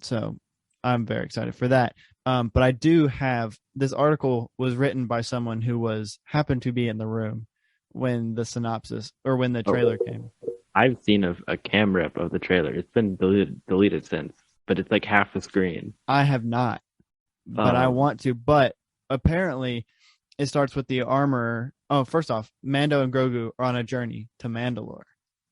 so I'm very excited for that. But I do have this article was written by someone who happened to be in the room when the synopsis or when the trailer came. I've seen a cam rip of the trailer. It's been deleted since, but it's like half the screen. I have not, but I want to. But apparently, it starts with the armor. Oh, first off, Mando and Grogu are on a journey to Mandalore,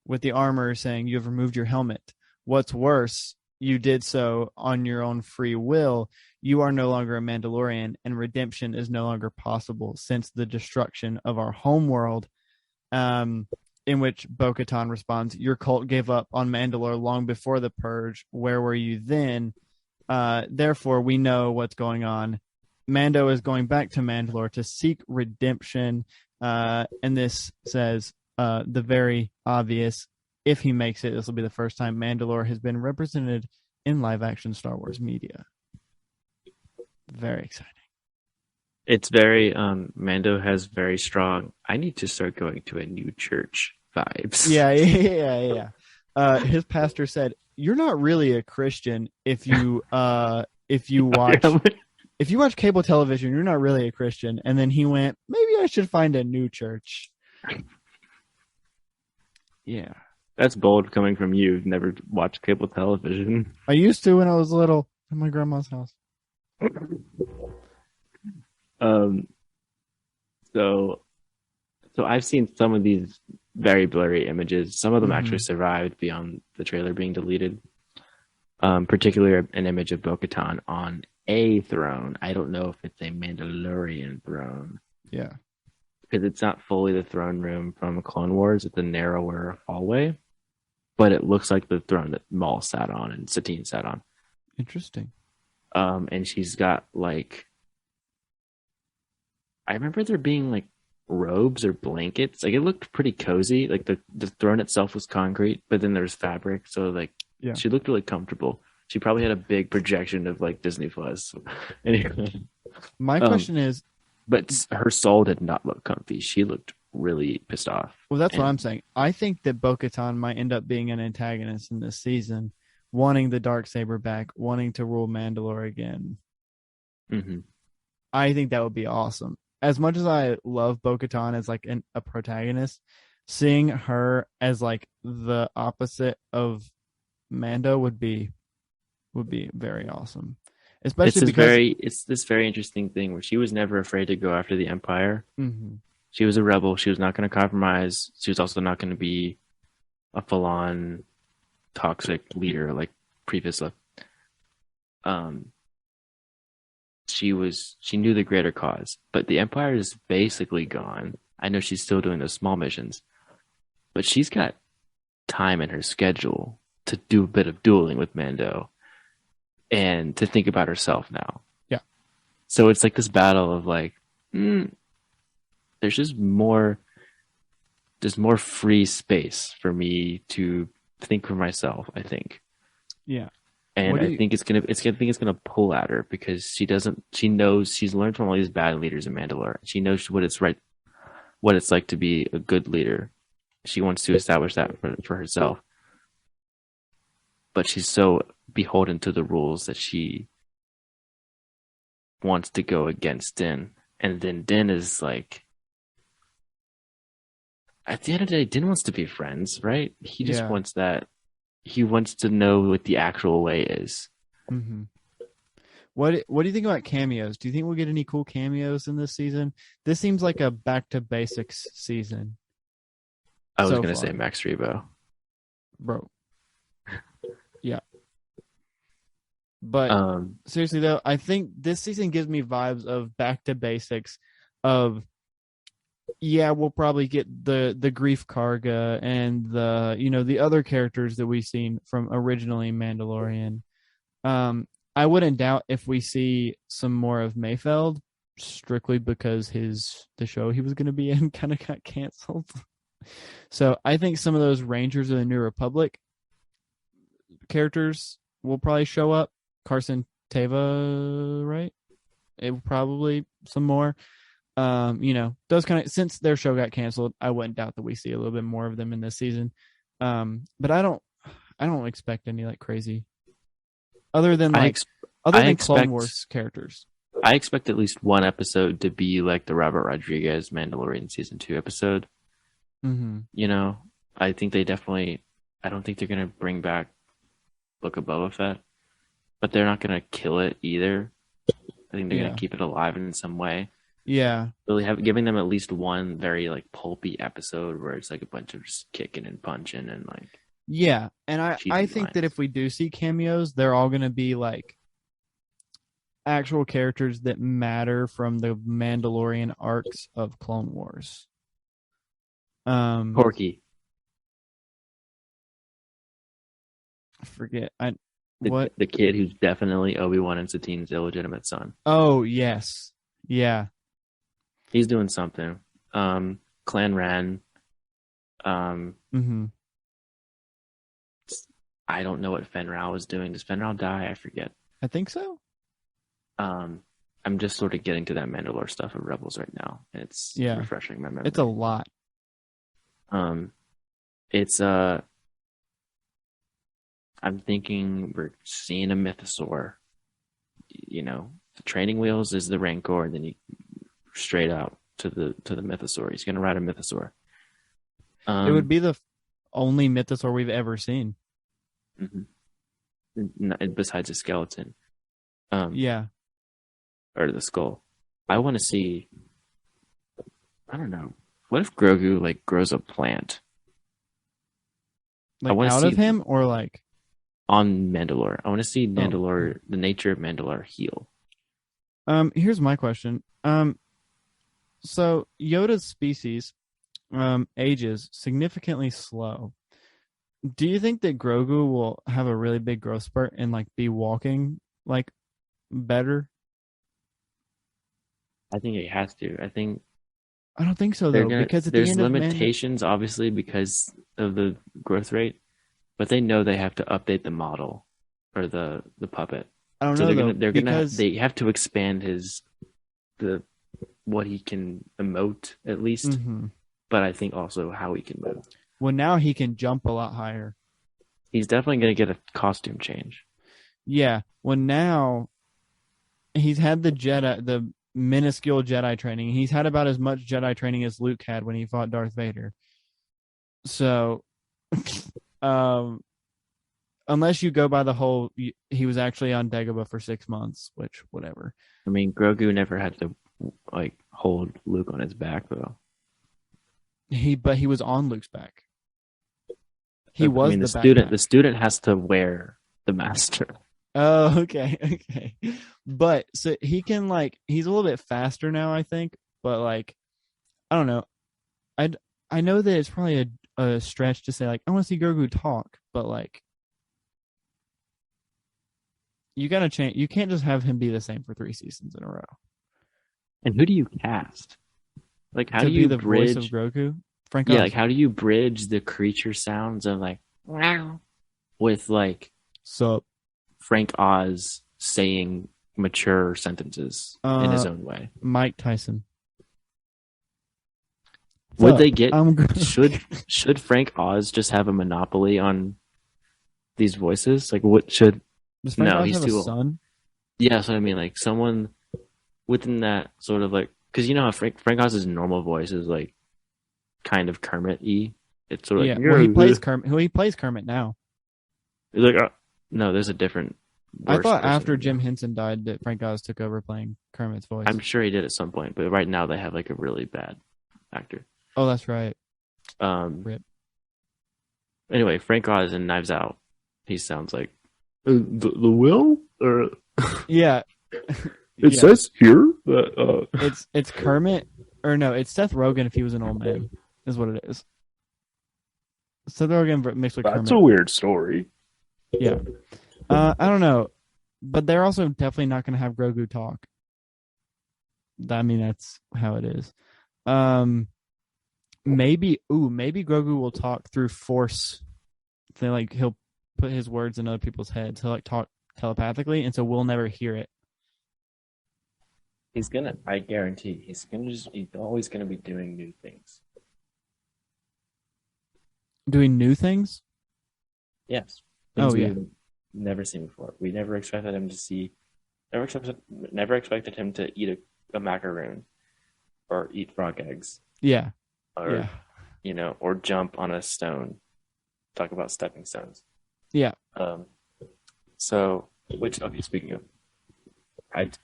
with the armor saying, "You have removed your helmet. What's worse, you did so on your own free will. You are no longer a Mandalorian, and redemption is no longer possible since the destruction of our homeworld." In which Bo-Katan responds, "Your cult gave up on Mandalore long before the Purge. Where were you then? Therefore, we know what's going on. Mando is going back to Mandalore to seek redemption." And this says the very obvious. If he makes it, this will be the first time Mandalore has been represented in live-action Star Wars media. Very exciting. It's very Mando has very strong I need to start going to a new church vibes. Yeah. His pastor said, "You're not really a Christian if you watch cable television, you're not really a Christian." And then he went, "Maybe I should find a new church." Yeah. That's bold coming from you. You've never watched cable television. I used to when I was little at my grandma's house. So I've seen some of these very blurry images. Some of them actually survived beyond the trailer being deleted. Particularly an image of Bo-Katan on a throne. I don't know if it's a Mandalorian throne. Yeah. Because it's not fully the throne room from Clone Wars. It's a narrower hallway. But it looks like the throne that Maul sat on and Satine sat on. Interesting. And she's got like... I remember there being like robes or blankets. Like it looked pretty cozy. Like the throne itself was concrete, but then there's fabric. So like she looked really comfortable. She probably had a big projection of like Disney Plus. Anyway, my question is, but her soul did not look comfy. She looked really pissed off. Well, that's what I'm saying. I think that Bo-Katan might end up being an antagonist in this season, wanting the Darksaber back, wanting to rule Mandalore again. Mm-hmm. I think that would be awesome. As much as I love Bo-Katan as like a protagonist, seeing her as like the opposite of Mando would be very awesome. Especially it's this very interesting thing where she was never afraid to go after the Empire. Mm-hmm. She was a rebel. She was not going to compromise. She was also not going to be a full-on toxic leader like previously. Um, she knew the greater cause, but the Empire is basically gone. I know she's still doing those small missions, but she's got time in her schedule to do a bit of dueling with Mando and to think about herself now. Yeah. So it's like this battle of like, there's just more, there's more free space for me to think for myself, I think. Yeah. And I think it's gonna pull at her because she knows she's learned from all these bad leaders in Mandalore. She knows what it's like to be a good leader. She wants to establish that for herself. But she's so beholden to the rules that she wants to go against Din. And then Din is like, at the end of the day, Din wants to be friends, right? He just wants that. He wants to know what the actual way is. Mm-hmm. What do you think about cameos? Do you think we'll get any cool cameos in this season? This seems like a back to basics season. I was gonna say Max Rebo, bro. Yeah, but seriously though, I think this season gives me vibes of back to basics. Of we'll probably get the Grief Karga and the other characters that we've seen from originally Mandalorian. I wouldn't doubt if we see some more of Mayfeld, strictly because the show he was going to be in kind of got canceled. So I think some of those Rangers of the New Republic characters will probably show up. Carson Teva, right? It will probably some more. Those kind of, since their show got canceled, I wouldn't doubt that we see a little bit more of them in this season. But I don't expect any like crazy. Other than Clone Wars characters. I expect at least one episode to be like the Robert Rodriguez Mandalorian season 2 episode. Mm-hmm. I think they definitely. I don't think they're gonna bring back Book of Boba Fett, but they're not gonna kill it either. I think they're gonna keep it alive in some way. Yeah. Really giving them at least one very like pulpy episode where it's like a bunch of just kicking and punching and like. Yeah, and I think that if we do see cameos, they're all going to be like actual characters that matter from the Mandalorian arcs of Clone Wars. Porky. I forget. The kid who's definitely Obi-Wan and Satine's illegitimate son. Oh, yes. Yeah. He's doing something. Clan Ran. Mm-hmm. I don't know what Fen Rao was doing. Does Fen Rao die? I forget. I think so. I'm just sort of getting to that Mandalore stuff of Rebels right now. It's refreshing my memory. It's a lot. It's I'm thinking we're seeing a mythosaur. The training wheels is the Rancor, and then you straight out to the mythosaur. He's gonna ride a mythosaur. It would be the only mythosaur we've ever seen. Mm-hmm. Besides a skeleton. Or the skull. I want to see. I don't know. What if Grogu like grows a plant? Like out of him, or like on Mandalore? I want to see Mandalore, the nature of Mandalore heal. Here's my question. So Yoda's species, ages significantly slow. Do you think that Grogu will have a really big growth spurt and like be walking like better? I think it has to. I don't think so though, because there's limitations obviously because of the growth rate, but they know they have to update the model or the puppet. I don't know they have to expand what he can emote at least, but I think also how he can move. Well, now he can jump a lot higher. He's definitely going to get a costume change. Yeah. Well, now he's had the minuscule Jedi training. He's had about as much Jedi training as Luke had when he fought Darth Vader. So, unless you go by the whole, he was actually on Dagobah for 6 months, which whatever. I mean, Grogu never had to like hold Luke on his back though. But he was on Luke's back. The student has to wear the master. Oh, okay, okay. But so he can like he's a little bit faster now, I think. But like I don't know. I I know that it's probably a stretch to say like I want to see Grogu talk, but like you gotta change. You can't just have him be the same for 3 seasons in a row. And who do you cast? Like, how To do be you the voice of bridge? Grogu, Frank Yeah, like Oz. how do you bridge the creature sounds of like wow with like So, Frank Oz saying mature sentences in his uh, own way? Mike Tyson. Would Sup? they get I'm should should Frank Oz just have a monopoly on these voices? Like what should Does Frank no, Oz he's have a too old. son? Yeah, that's what I mean. Like someone within that sort of like because you know how Frank Oz's normal voice is like kind of Kermit y. It's sort of Yeah. like Well, he plays yeah, Kermit. Who he plays Kermit now. it's like no, there's a different I worse thought person after than Jim that. Henson died that Frank Oz took over playing Kermit's I'm voice. sure he did at some point, but right now they have like a really bad actor. Oh, that's right. Um. Rip. Anyway, Frank Oz in Knives Out, he sounds like the will or Yeah. it Yeah. says here that It's Kermit or no, it's Seth Rogen if he was an old man, is what it is. Seth Rogen mixed with that's a Kermit. weird story. Yeah. I don't know, but they're also definitely not going to have Grogu talk. I mean, that's how it is. Um, maybe Grogu will talk through Force. They like he'll put his words in other people's heads. He'll like talk telepathically, and so we'll never hear it. He's gonna, I guarantee, he's always gonna be doing new things. Doing new things. Yes, Oh things yeah, we've never seen before. We never expected him to see, never expected him to eat a macaroon or eat frog eggs yeah, or yeah, or jump on a stone. Talk about stepping stones. yeah. Um, so which okay, speaking of,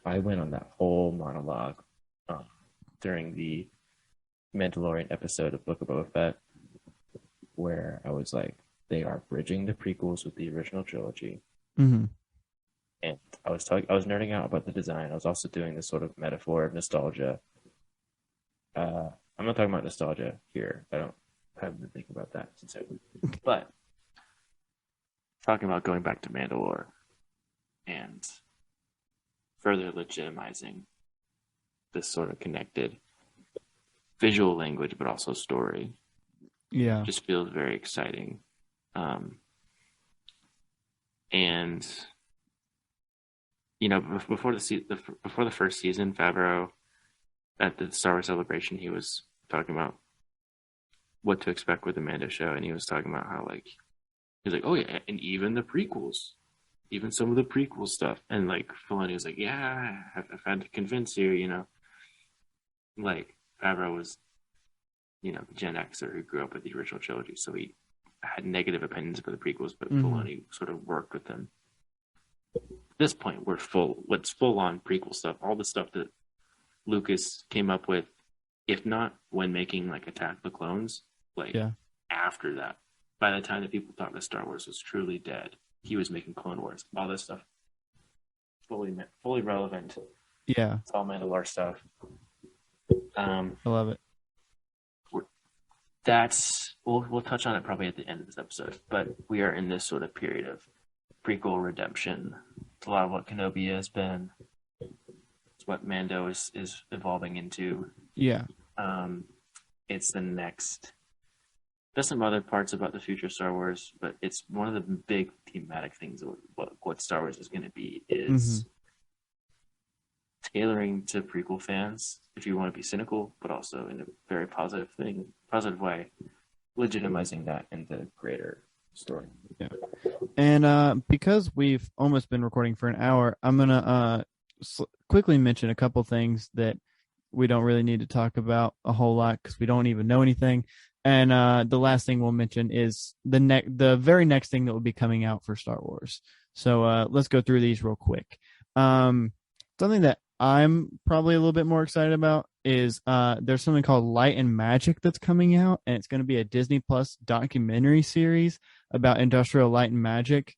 I went on that whole monologue um, during the Mandalorian episode of Book of Boba Fett where I was like, they are bridging the prequels with the original trilogy. Mm-hmm. And I was nerding out about the design. I was also doing this sort of metaphor of nostalgia. I'm not talking about nostalgia here. I don't have to think about that since but talking about going back to Mandalore and further legitimizing this sort of connected visual language, but also story. Yeah, Just feels very exciting. And before before the first season, Favreau at the Star Wars Celebration, he was talking about what to expect with the Mando show, and he was talking about how like he's like, oh yeah, and even the prequels, even some of the prequel stuff, and like Filoni was like, yeah, I've had to convince you, like Favreau was, the Gen Xer who grew up with the original trilogy, so he had negative opinions for the prequels, but Filoni sort of worked with them. At this point, what's full on prequel stuff, all the stuff that Lucas came up with, if not when making like Attack of the Clones, like after that. By the time that people thought that Star Wars was truly dead, he was making Clone Wars. All this stuff, fully relevant. yeah. It's all Mandalore stuff. I love it. We'll touch on it probably at the end of this episode, but we are in this sort of period of prequel redemption. It's a lot of what Kenobi has been. It's what Mando is evolving into. Yeah. It's the next. There's some other parts about the future of Star Wars, but it's one of the big thematic things of what Star Wars is going to be is tailoring to prequel fans if you want to be cynical, but also in a very positive way, legitimizing that in the greater story. Yeah. And because we've almost been recording for an hour, I'm gonna quickly mention a couple things that we don't really need to talk about a whole lot because we don't even know anything. And the last thing we'll mention is the very next thing that will be coming out for Star Wars. So let's go through these real quick. Something that I'm probably a little bit more excited about is there's something called Light and Magic that's coming out, and it's going to be a Disney Plus documentary series about industrial light and magic.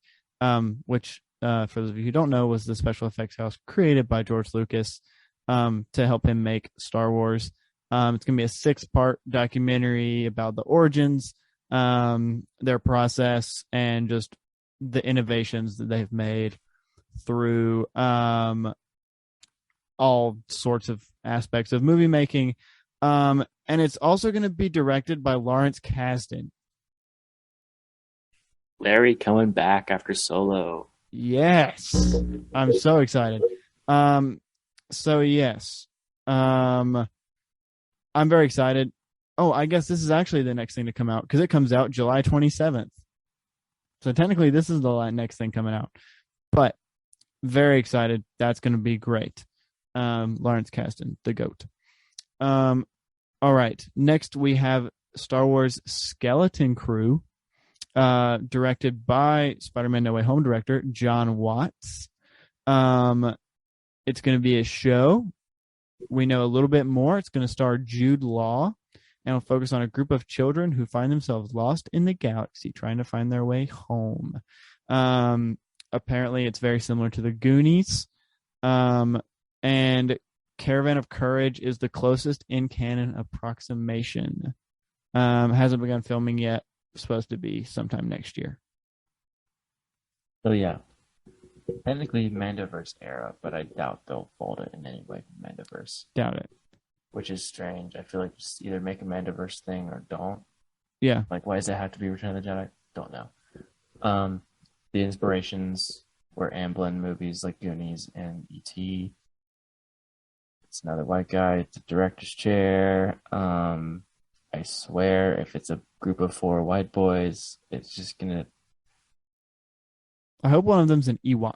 which for those of you who don't know, was the special effects house created by George Lucas to help him make Star Wars. It's going to be a 6-part documentary about the origins, their process, and just the innovations that they've made through all sorts of aspects of movie making. And it's also going to be directed by Lawrence Kasdan. Larry coming back after Solo. Yes, I'm so excited. So yes, I'm very excited. Oh, I guess this is actually the next thing to come out because it comes out July 27th. So technically, this is the next thing coming out. But very excited. That's going to be great. Lawrence Kasdan, the GOAT. All right. Next, we have Star Wars Skeleton Crew, directed by Spider-Man No Way Home director John Watts. It's going to be a show. We know a little bit more. It's going to star Jude Law and will focus on a group of children who find themselves lost in the galaxy trying to find their way home. Apparently, it's very similar to the Goonies. And Caravan of Courage is the closest in-canon approximation. Hasn't begun filming yet. Supposed to be sometime next year. So yeah, technically Mandoverse era, but I doubt they'll fold it in any way from Mandoverse, Doubt it. which is strange. I feel like just either make a Mandoverse thing or don't. Yeah. Like, why does it have to be Return of the Jedi? Don't know. The inspirations were Amblin movies like Goonies and E.T. It's another white guy. It's a director's chair. I swear, if it's a group of 4 white boys, it's just gonna. I hope one of them's an Ewok.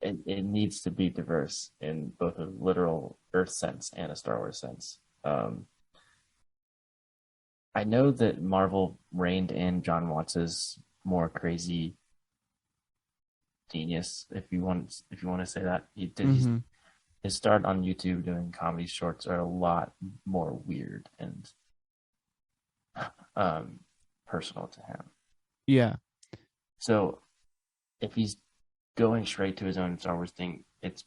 It needs to be diverse in both a literal Earth sense and a Star Wars sense. I know that Marvel reined in John Watts's more crazy genius, if you want to say that. He did. Mm-hmm. His start on YouTube doing comedy shorts are a lot more weird and personal to him. Yeah. So if he's going straight to his own Star Wars thing, it's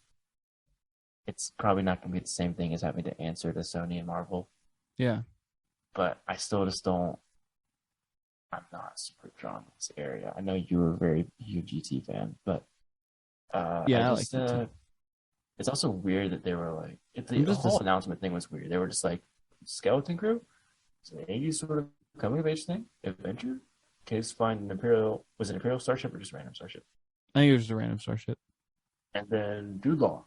probably not going to be the same thing as having to answer to Sony and Marvel. Yeah. But I still just don't. I'm not super drawn to this area. I know you were a very huge ET fan, but yeah, I like it too. It's also weird that they were like, the whole announcement thing was weird. They were just like, Skeleton Crew? It's an 80s sort of coming of age thing? Adventure? Case find an Imperial, was it Imperial Starship or just random Starship? I think it was just a random Starship. And then Jude Law.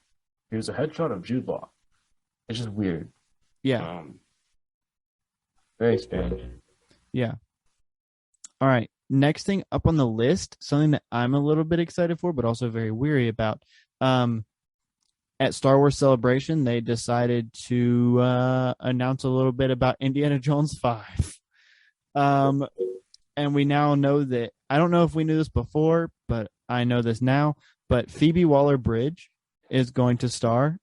Here's a headshot of Jude Law. It's just weird. Yeah. Very strange. Yeah. All right. Next thing up on the list, something that I'm a little bit excited for, but also very weary about. At Star Wars Celebration, they decided to announce a little bit about Indiana Jones 5. And we now know that, I don't know if we knew this before, but I know this now, but Phoebe Waller-Bridge is going to star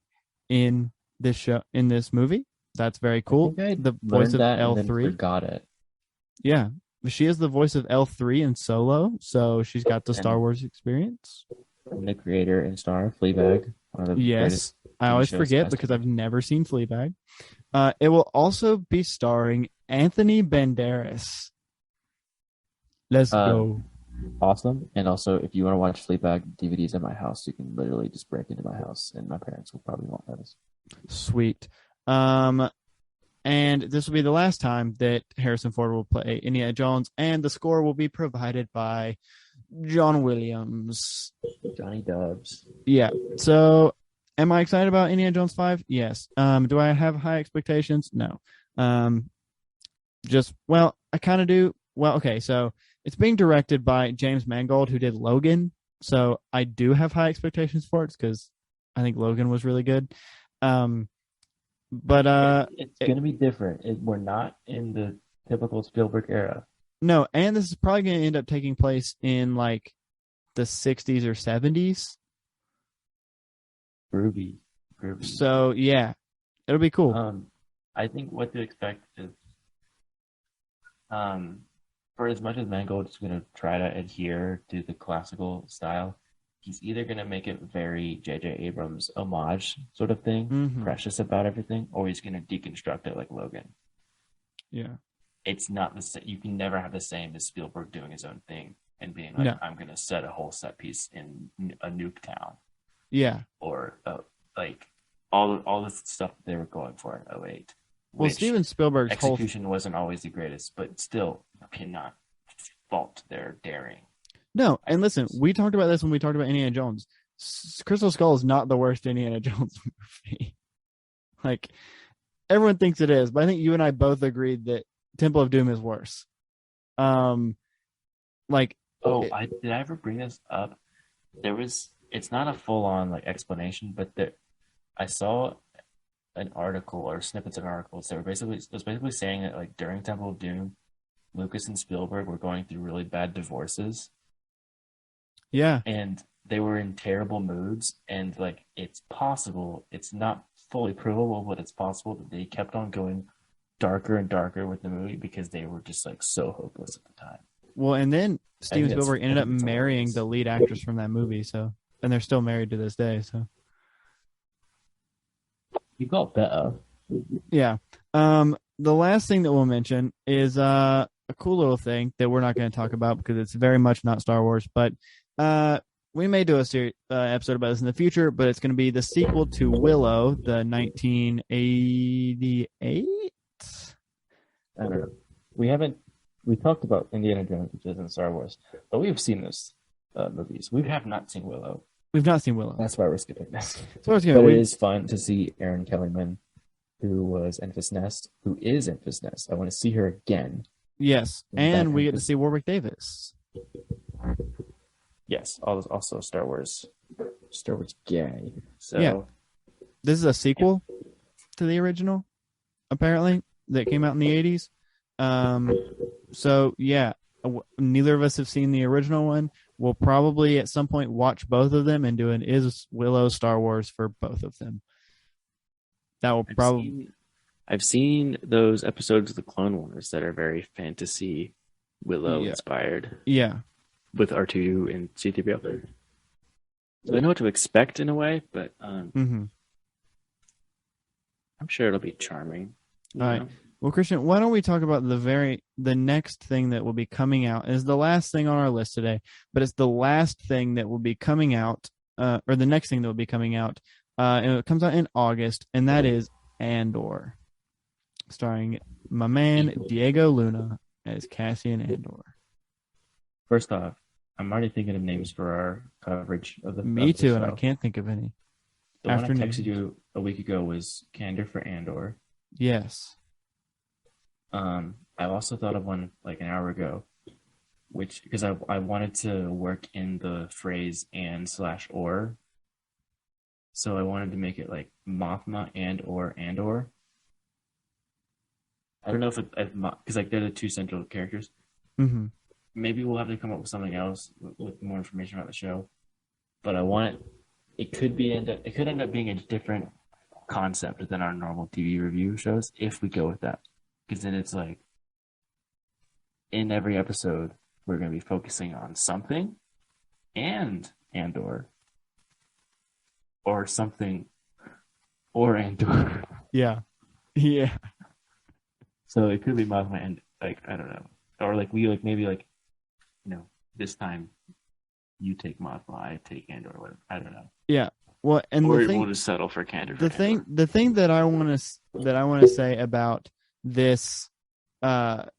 in this show, in this movie. That's very cool. The voice of L3. And forgot it. Yeah. She is the voice of L3 in Solo, so she's got the Star Wars experience. And the creator and star of Fleabag. Yes, I always forget because I've never seen Fleabag. It will also be starring Anthony Banderas. Let's go. Awesome. And also, if you want to watch Fleabag DVDs at my house, you can literally just break into my house, and my parents will probably won't notice. Sweet. And this will be the last time that Harrison Ford will play Indiana Jones, and the score will be provided by John Williams. Johnny Dubs. Yeah. So, am I excited about Indiana Jones 5? Yes. Do I have high expectations? No. I kind of do. Well, okay. So, it's being directed by James Mangold, who did Logan. So, I do have high expectations for it because I think Logan was really good. But it's going to be different. We're not in the typical Spielberg era. No, and this is probably going to end up taking place in like the 60s or 70s. Groovy. So yeah, it'll be cool. I think what to expect is for as much as Mangold is going to try to adhere to the classical style, he's either going to make it very J.J. Abrams homage sort of thing, Mm-hmm. precious about everything, or he's going to deconstruct it like Logan. Yeah. It's not the same. You can never have the same as Spielberg doing his own thing and being like, No. I'm going to set a whole set piece in a nuke town, Yeah. or like all the stuff that they were going for in '08. Well, Which Steven Spielberg's whole execution wasn't always the greatest, but still you cannot fault their daring. No, and listen, we talked about this when we talked about Indiana Jones. Crystal Skull is not the worst Indiana Jones movie. Like, everyone thinks it is, but I think you and I both agreed that Temple of Doom is worse. Like, did I ever bring this up? It's not a full on like explanation, but I saw an article or snippets of articles that were basically saying that like during Temple of Doom, Lucas and Spielberg were going through really bad divorces. Yeah. And they were in terrible moods, and like it's possible, it's not fully provable, but it's possible that they kept on going darker and darker with the movie because they were just like so hopeless at the time. Well, and then Steven think Spielberg ended up it's marrying hilarious. the lead actress from that movie, so and they're still married to this day, so You got better. yeah. The last thing that we'll mention is a cool little thing that we're not going to talk about because it's very much not Star Wars, but we may do a episode about this in the future, but it's going to be the sequel to Willow, the 1988. I don't know. We talked about Indiana Jones, which isn't Star Wars, but we've seen those movies. We have not seen Willow. We've not seen Willow. That's why we're skipping this. So But it is fun to see Erin Kellyman, who is Enfys Nest. I want to see her again. Yes, and we get to see Warwick Davis. Yes, also Star Wars gay. So Yeah. This is a sequel to the original, apparently, that came out in the 80s. So, yeah, neither of us have seen the original one. We'll probably at some point watch both of them and do an Is Willow Star Wars for both of them. That will probably... I've seen those episodes of the Clone Wars that are very fantasy Willow inspired. Yeah. With R2 and C-3PO. So I know what to expect in a way, but I'm sure it'll be charming. All right. Well, Christian, why don't we talk about the next thing that will be coming out? Is the last thing on our list today, but it's the last thing that will be coming out, or the next thing that will be coming out, and it comes out in August, and that is Andor, starring my man Diego Luna as Cassian Andor. First off, I'm already thinking of names for our coverage of the Me too, and I show. can't think of any. The one I texted you a week ago was Candor for Andor. Yes. I also thought of one like an hour ago, which because I wanted to work in the phrase and/or, so I wanted to make it like Mothma and/or Andor. I don't know if because like they're the two central characters. Mm-hmm. Maybe we'll have to come up with something else with more information about the show. But I want it could end up being a different concept than our normal TV review shows if we go with that. Because then it's like in every episode we're going to be focusing on something and/or or something or and/or. Yeah. Yeah. So it could be Mothma and like I don't know, or like we like maybe like this time you take Mothma, I take Andor, or whatever. I don't know. Yeah. Well, and or the thing, we'll just settle for Candor. The thing that I want to say about this, the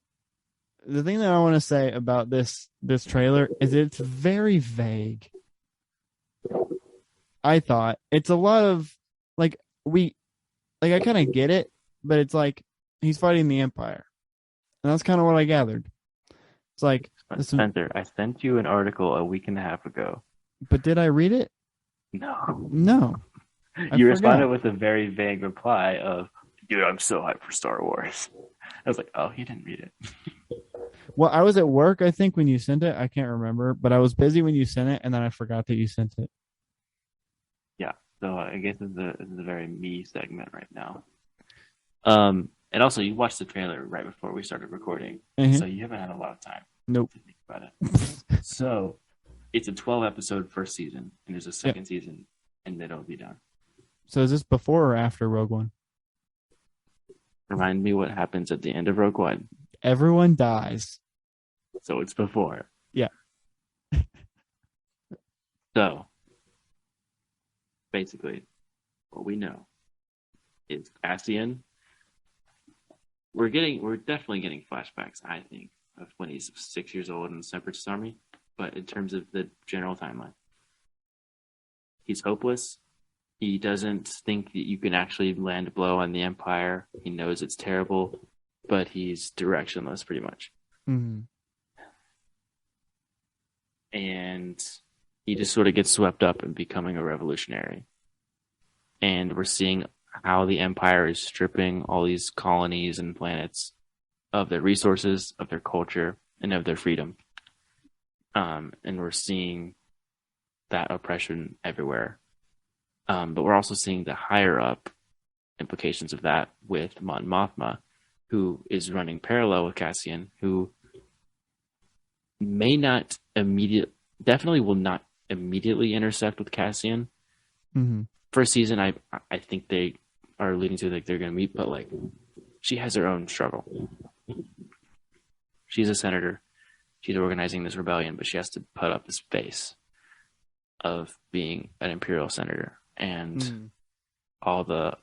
thing that I want to say about this trailer is it's very vague. I thought it's a lot of I kind of get it, but it's like he's fighting the Empire, and that's kind of what I gathered. It's like Spencer, I sent you an article a week and a half ago. But did I read it? No. You responded with a very vague reply of, dude, I'm so hyped for Star Wars. I was like, oh, he didn't read it. Well, I was at work, I think, when you sent it. I can't remember, but I was busy when you sent it, and then I forgot that you sent it. Yeah, so I guess this is a very me segment right now. And also, you watched the trailer right before we started recording, so you haven't had a lot of time. Nope. Think about it. So it's a 12 episode first season, and there's a second season, and then it'll be done. So is this before or after Rogue One? Remind me what happens at the end of Rogue One. Everyone dies. So it's before. Yeah. So basically, what we know is Cassian. We're definitely getting flashbacks, I think, of when he's 6 years old in the Separatist Army. But in terms of the general timeline, he's hopeless. He doesn't think that you can actually land a blow on the Empire. He knows it's terrible, but he's directionless pretty much. Mm-hmm. And he just sort of gets swept up in becoming a revolutionary. And we're seeing how the Empire is stripping all these colonies and planets of their resources, of their culture, and of their freedom. And we're seeing that oppression everywhere. But we're also seeing the higher up implications of that with Mon Mothma, who is running parallel with Cassian, who definitely will not immediately intersect with Cassian. Mm-hmm. First season, I think they are leading to like they're going to meet, but like she has her own struggle. She's a senator. She's organizing this rebellion, but she has to put up this face of being an imperial senator and all the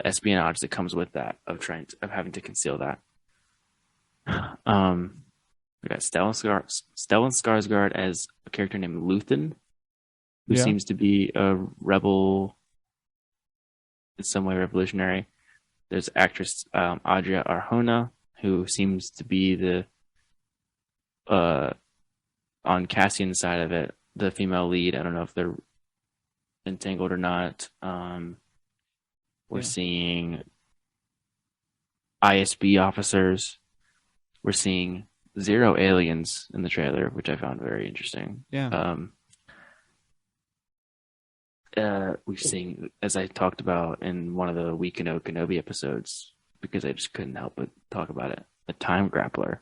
espionage that comes with that of having to conceal that. We got Stellan Skarsgård as a character named Luthen, who seems to be a rebel, in some way revolutionary. There's actress Adria Arjona, who seems to be the on Cassian's side of it, the female lead. I don't know if they're entangled or not. We're seeing ISB officers. We're seeing 0 aliens in the trailer, which I found very interesting. Yeah. We've seen, as I talked about in one of the We Can Know Kenobi episodes, because I just couldn't help but talk about it, a time grappler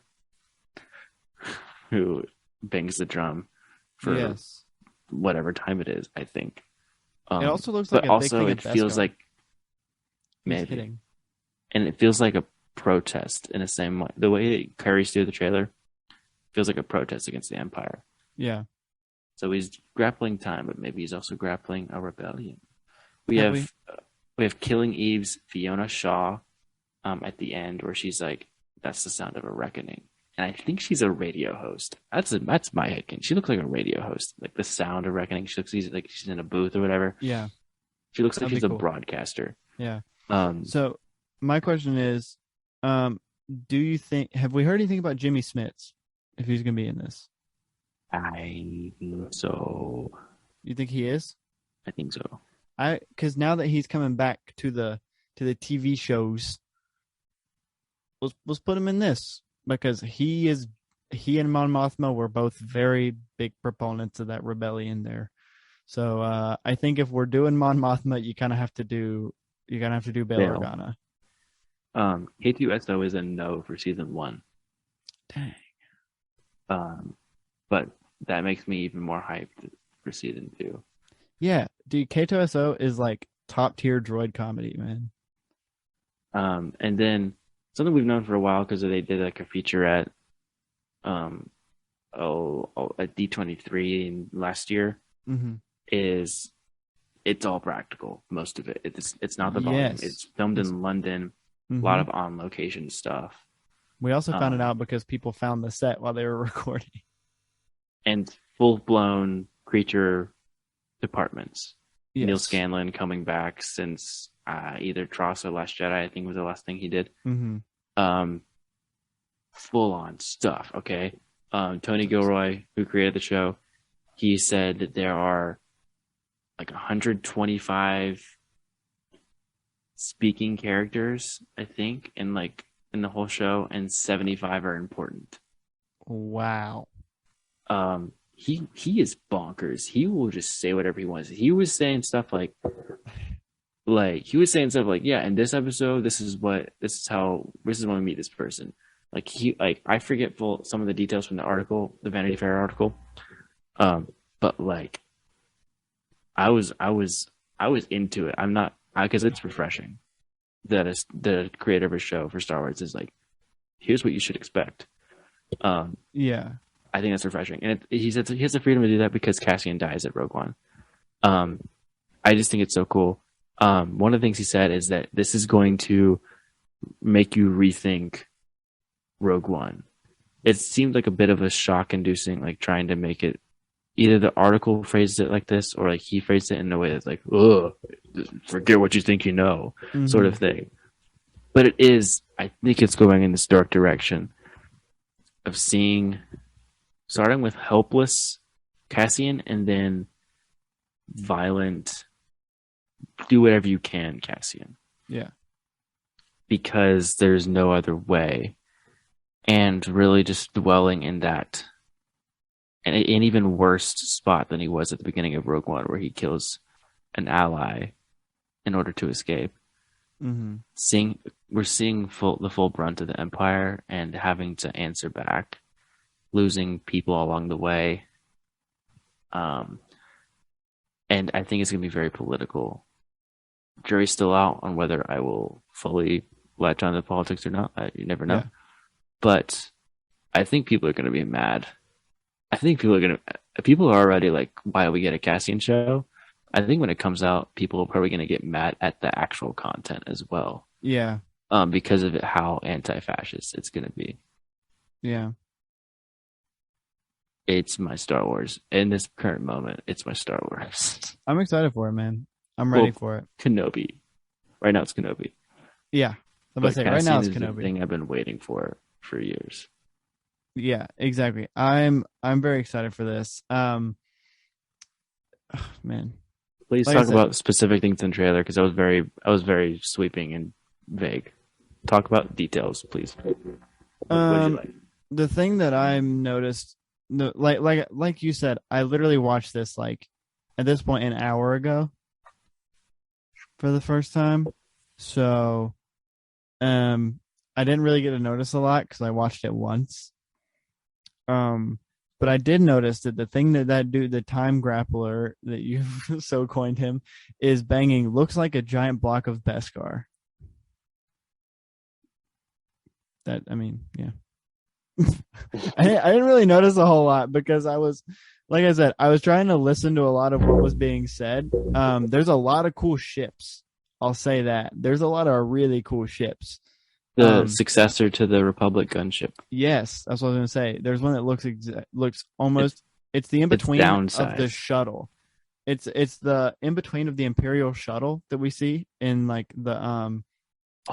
who bangs the drum for whatever time it is, I think. It also looks like but a also big thing it feels like maybe hitting. And it feels like a protest in the same way. The way it carries through the trailer feels like a protest against the Empire. Yeah. So he's grappling time, but maybe he's also grappling a rebellion. We have Killing Eve's Fiona Shaw at the end, where she's like, "That's the sound of a reckoning," and I think she's a radio host. That's my headcanon. She looks like a radio host, like the sound of reckoning. She looks like she's in a booth or whatever. Yeah. She looks like she's a broadcaster. Yeah. So my question is, do you think, have we heard anything about Jimmy Smits, if he's going to be in this? I think so. You think he is? I think so. Because now that he's coming back to the TV shows, let's put him in this, because he and Mon Mothma were both very big proponents of that rebellion there. So I think if we're doing Mon Mothma, you kind of have to do Bail Organa. K2SO is a no for season 1. Dang. But that makes me even more hyped for season 2. Yeah, dude, K2SO is like top tier droid comedy, man. And then something we've known for a while, because they did like a featurette at D23 last year, is it's all practical. Most of it. It's not the volume. Yes. It's filmed in London. A lot of on location stuff. We also found it out because people found the set while they were recording. And full-blown creature departments. Yes. Neil Scanlon coming back since either Tross or Last Jedi, I think was the last thing he did. Full-on stuff, okay? Tony Gilroy, who created the show, he said that there are like 125 speaking characters, I think, in the whole show, and 75 are important. Wow. He is bonkers. He will just say whatever he wants. He was saying stuff like yeah, in this episode, this is when we meet this person. Like I forget some of the details from the article, the Vanity Fair article. But like I was into it. I'm not because it's refreshing. That is the creator of a show for Star Wars is like, here's what you should expect. Yeah. I think that's refreshing, and he said he has the freedom to do that because Cassian dies at Rogue One. I just think it's so cool. One of the things he said is that this is going to make you rethink Rogue One. It seemed like a bit of a shock-inducing, like trying to make it. Either the article phrased it like this, or like he phrased it in a way that's like, "Ugh, forget what you think you know," sort of thing. But it is. I think it's going in this dark direction of starting with helpless Cassian, and then violent, do whatever you can, Cassian. Yeah. Because there's no other way. And really just dwelling in that an even worse spot than he was at the beginning of Rogue One, where he kills an ally in order to escape. Mm-hmm. We're seeing the full brunt of the Empire and having to answer back, losing people along the way. And I think it's going to be very political. Jury's still out on whether I will fully latch on to politics or not. You never know. Yeah. But I think people are going to be mad. I think people are already like, why do we get a Cassian show? I think when it comes out, people are probably going to get mad at the actual content as well. Yeah. Because of how anti-fascist it's going to be. Yeah. It's my Star Wars. In this current moment, it's my Star Wars. I'm excited for it, man. I'm ready for it. Kenobi. Right now it's Kenobi. Yeah. I'm about to say, right now it's Kenobi. The thing I've been waiting for years. Yeah, exactly. I'm very excited for this. Man. Please talk about specific things in the trailer, because I was very sweeping and vague. Talk about details, please. What did you like? The thing that I noticed, like you said, I literally watched this like at this point an hour ago for the first time. So, I didn't really get to notice a lot because I watched it once. But I did notice that the thing that dude, the time grappler that you so coined him, is banging looks like a giant block of Beskar. Yeah. I didn't really notice a whole lot because I was, like I said, I was trying to listen to a lot of what was being said. There's a lot of cool ships. I'll say that. There's a lot of really cool ships. The successor to the Republic gunship. Yes, that's what I was going to say. There's one that looks almost. It's the in between of the shuttle. It's the in between of the Imperial shuttle that we see in like the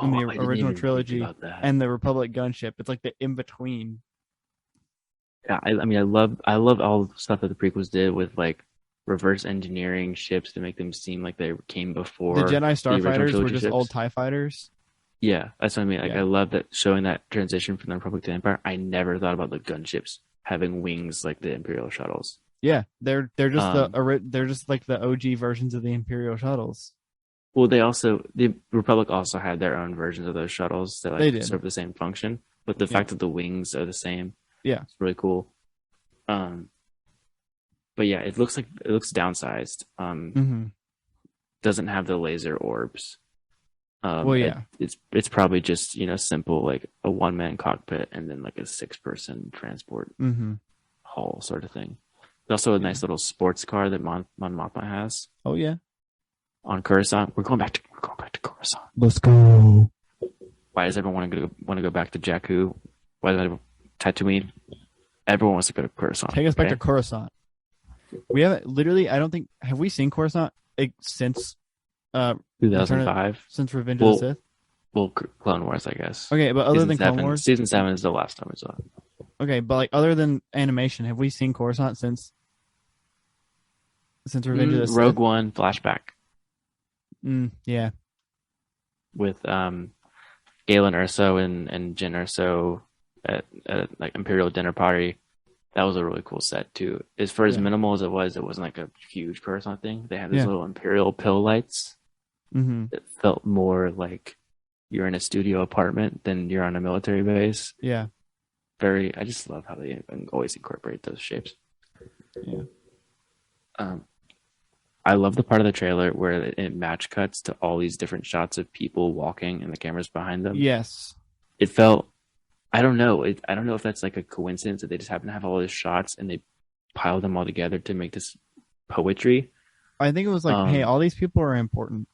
in the original trilogy and the Republic gunship. It's like the in between. Yeah, I love all the stuff that the prequels did with like reverse engineering ships to make them seem like they came before. The Jedi Starfighters were just ships. old TIE fighters. Yeah, that's what I mean. Like, I love that, showing that transition from the Republic to the Empire. I never thought about the gunships having wings like the Imperial shuttles. Yeah, they're just they're just like the OG versions of the Imperial shuttles. Well, the Republic also had their own versions of those shuttles that like serve the same function. But the fact that the wings are the same, it's really cool. But yeah, it looks downsized. Doesn't have the laser orbs. It's probably just simple, like a one-man cockpit and then like a 6-person transport hull sort of thing. There's also a nice little sports car that Mon Mothma has. Oh yeah, on Coruscant. We're going back to Coruscant. Let's go. Why does everyone want to go back to Jakku? Why does Tatooine? Everyone wants to go to Coruscant. Take us back to Coruscant. We haven't literally. I don't think have we seen Coruscant since 2005, since Revenge of the Sith. Well, Clone Wars, I guess. Okay, but other than Clone Wars, season 7 is the last time we saw it. Okay, but like other than animation, have we seen Coruscant since Revenge of the Sith? Rogue One flashback. Yeah. With Galen Erso and Jyn Erso at like Imperial dinner party. That was a really cool set too. As far as minimal as it wasn't like a huge Coruscant thing. They had these little Imperial pill lights. It felt more like you're in a studio apartment than you're on a military base. Yeah. I just love how they always incorporate those shapes. Yeah. I love the part of the trailer where it match cuts to all these different shots of people walking and the camera's behind them. Yes. It felt, I don't know. I don't know if that's like a coincidence that they just happen to have all these shots and they pile them all together to make this poetry. I think it was like, hey, all these people are important.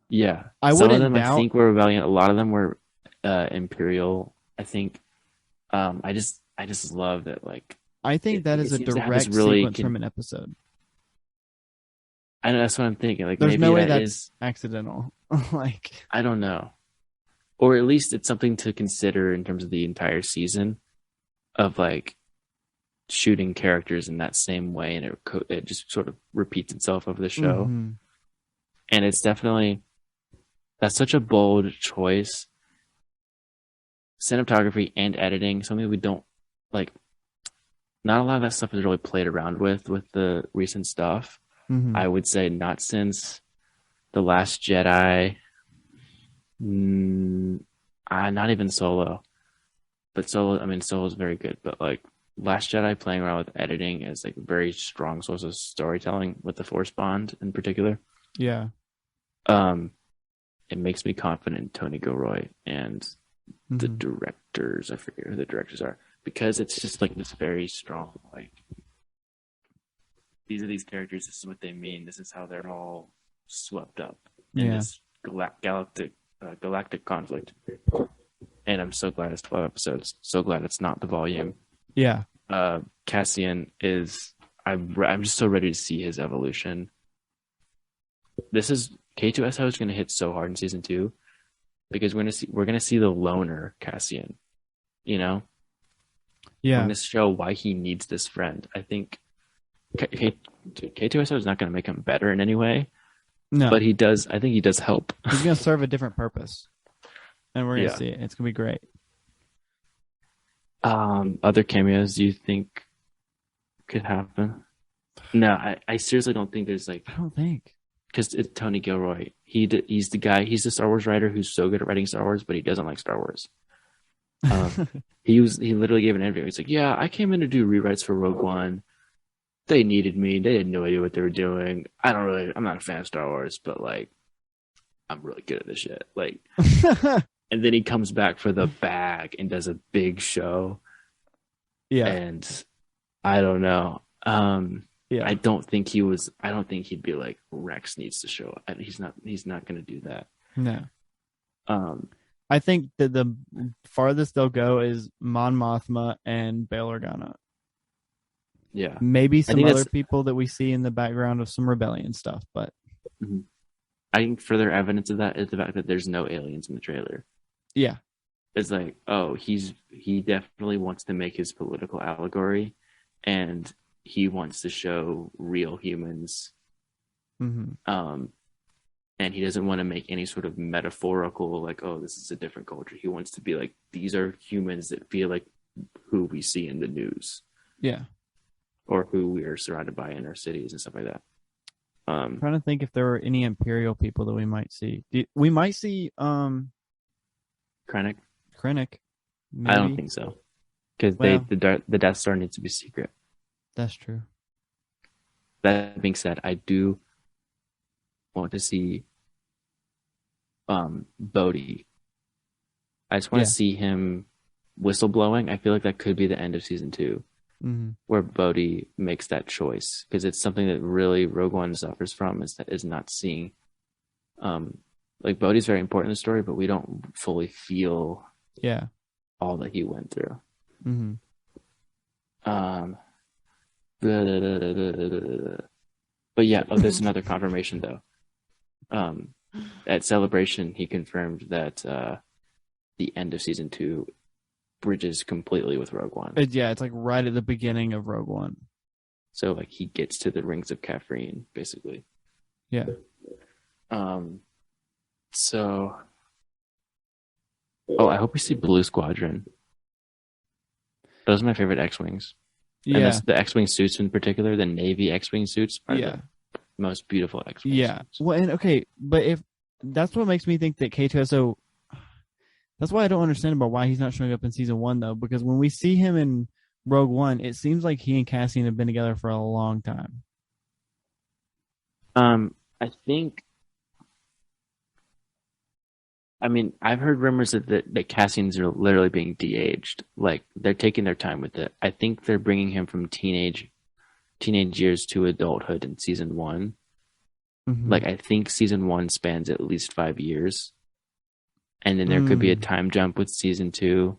Yeah. I Some of wouldn't them doubt. I think were rebellion. A lot of them were Imperial. I think. I just love that. Like, I think that is a seems to have direct this really sequence from an episode. I know that's what I'm thinking. Like, There's maybe no way that that's is accidental. Like, I don't know, or at least it's something to consider in terms of the entire season of like shooting characters in that same way, and it just sort of repeats itself over the show. mhm. And it's definitely that's such a bold choice. Cinematography and editing, something we don't like. Not a lot of that stuff is really played around with the recent stuff. Mhm. I would say not since The Last Jedi. Not even Solo. But Solo is very good. But like Last Jedi playing around with editing is like a very strong source of storytelling with the Force Bond in particular. Yeah. It makes me confident in Tony Gilroy and the Mhm. directors. I forget who the directors are because it's just like this very strong like these are these characters. This is what they mean. This is how they're all swept up in Yeah. this galactic conflict. And I'm so glad it's 12 episodes. So glad it's not the volume. Yeah. Cassian is. I'm just so ready to see his evolution. This is K2SO is going to hit so hard in season 2 because we're gonna see the loner Cassian. You know, we're Yeah. going to show why he needs this friend. I think K2SO is not going to make him better in any way, No. but he does. I think he does help. He's going to serve a different purpose. And we're going to Yeah. see it. It's going to be great. Other cameos you think could happen? No, I seriously don't think there's like I don't think. because it's Tony Gilroy. He's the guy. He's the Star Wars writer who's so good at writing Star Wars, but he doesn't like Star Wars. He literally gave an interview. He's like, "Yeah, I came in to do rewrites for Rogue One. They needed me. They had no idea what they were doing. I'm not a fan of Star Wars, but like, I'm really good at this shit. Like." And then he comes back for the bag and does a big show. Yeah. And I don't know. Yeah. I don't think he'd be like Rex needs to show up. He's not going to do that. No. Um, I think that the farthest they'll go is Mon Mothma and Bail Organa. yeah. Maybe some think other that's- people that we see in the background of some rebellion stuff, but I think further evidence of that is the fact that there's no aliens in the trailer. yeah. It's like, oh, he definitely wants to make his political allegory, and he wants to show real humans. Mm-hmm. And he doesn't want to make any sort of metaphorical, like, oh, this is a different culture. He wants to be like, these are humans that feel like who we see in the news. Yeah. Or who we are surrounded by in our cities and stuff like that. I'm trying to think if there were any Imperial people that we might see. We might see Krennic? Krennic. I don't maybe. think so. Because Well- the Death Star needs to be secret. That's true. That being said, I do want to see Bodhi. I just want Yeah. to see him whistleblowing. I feel like that could be the end of season 2, Mm-hmm. where Bodhi makes that choice, because it's something that really Rogue One suffers from is not seeing. Like Bodhi's very important in the story, but we don't fully feel Yeah. all that he went through. Mm-hmm. But yeah, there's another confirmation though. At Celebration, he confirmed that the end of season 2 bridges completely with Rogue One. It's like right at the beginning of Rogue One. So like he gets to the rings of Caffeine, basically. Yeah. So. Oh, I hope we see Blue Squadron. Those are my favorite X-wings. And Yeah. that's the X-wing suits in particular, the Navy X-wing suits are Yeah. the most beautiful X-wing Yeah. suits. Well, and okay, but if that's what makes me think that K2SO. That's why I don't understand about why he's not showing up in season 1 though, because when we see him in Rogue One, it seems like he and Cassian have been together for a long time. I think. I mean, I've heard rumors that Cassian's are literally being de-aged. Like they're taking their time with it. I think they're bringing him from teenage years to adulthood in season 1. Mm-hmm. Like I think season 1 spans at least 5 years, and then there could be a time jump with season 2,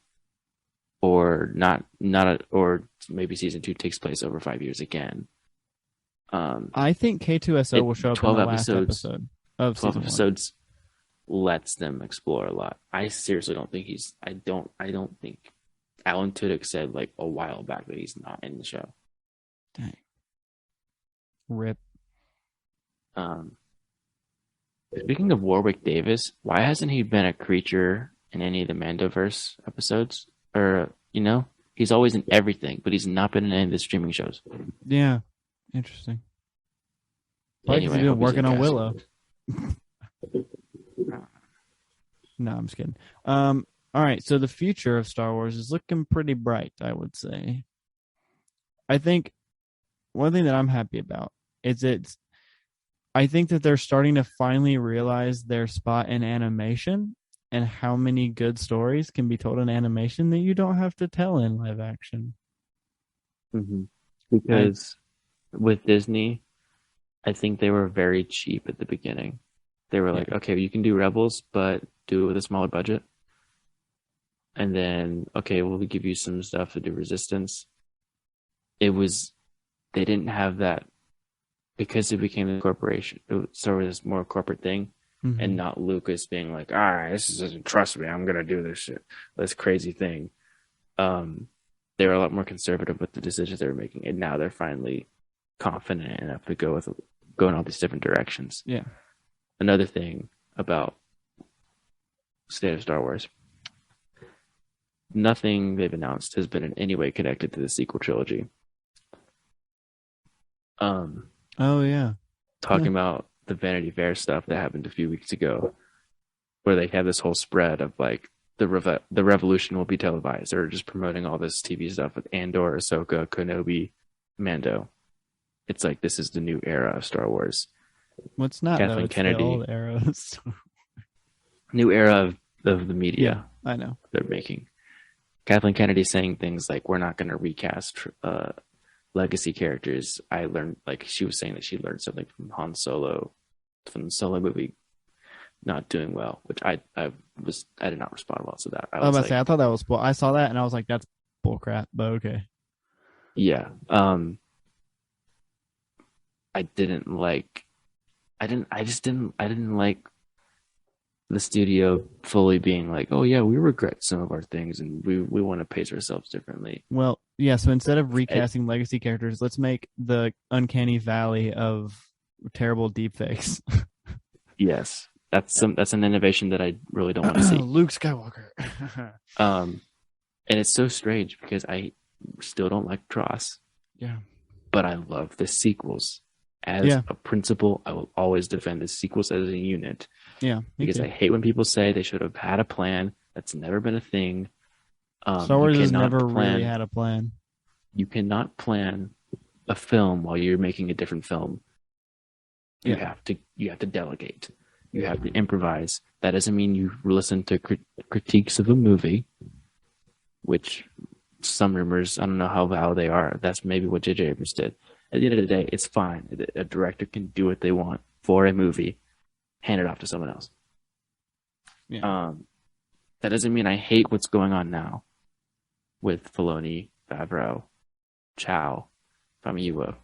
or or maybe season 2 takes place over 5 years again. I think K2SO will show up in the last episode of 12 season 1. episodes lets them explore a lot. I seriously don't think I don't think Alan Tudyk said like a while back that he's not in the show. Dang. Rip. Speaking of Warwick Davis, why hasn't he been a creature in any of the Mandoverse episodes? Or, he's always in everything, but he's not been in any of the streaming shows. Yeah. Interesting. Probably Anyway, he's been working on Willow. No, I'm just kidding. All right, so the future of Star Wars is looking pretty bright, I would say. I think one thing that I'm happy about is I think that they're starting to finally realize their spot in animation and how many good stories can be told in animation that you don't have to tell in live action. Mm-hmm. Because with Disney, I think they were very cheap at the beginning. They were like, okay, you can do Rebels, but do it with a smaller budget. And then, okay, we'll give you some stuff to do Resistance. They didn't have that because it became a corporation. It sort of this more corporate thing, and not Lucas being like, all right, this doesn't trust me. I'm going to do this shit, this crazy thing. They were a lot more conservative with the decisions they were making, and now they're finally confident enough to go in all these different directions. Yeah. Another thing about State of Star Wars, nothing they've announced has been in any way connected to the sequel trilogy. Oh yeah. Talking about the Vanity Fair stuff that happened a few weeks ago, where they had this whole spread of like the Revolution will be televised, or just promoting all this TV stuff with Andor, Ahsoka, Kenobi, Mando. It's like this is the new era of Star Wars. What's not Kathleen it's Kennedy. The old era. New era of the media. Yeah, I know. They're making. Kathleen Kennedy saying things like, we're not going to recast legacy characters. I learned, like she was saying that she learned something from Han Solo, from the Solo movie not doing well, which I did not respond well to that. I was about to say, I thought that was bull. I saw that and I was like, that's bullcrap, but okay. Yeah. I didn't like the studio fully being like, oh yeah, we regret some of our things and we want to pace ourselves differently. Well, yeah, so instead of recasting legacy characters, let's make the uncanny valley of terrible deepfakes. Yes. That's an innovation that I really don't want to see. Luke Skywalker. And it's so strange because I still don't like Tross. Yeah. But I love the sequels. As a principle, I will always defend the sequels as a unit. Yeah. Because I hate when people say they should have had a plan. That's never been a thing. Star Wars has never really had a plan. You cannot plan a film while you're making a different film. You have to delegate. You have to improvise. That doesn't mean you listen to critiques of a movie, which some rumors, I don't know how valid they are. That's maybe what J.J. Abrams did. At the end of the day, it's fine. A director can do what they want for a movie, hand it off to someone else. Yeah. That doesn't mean I hate what's going on now with Filoni, Favreau, Chow, Famiua,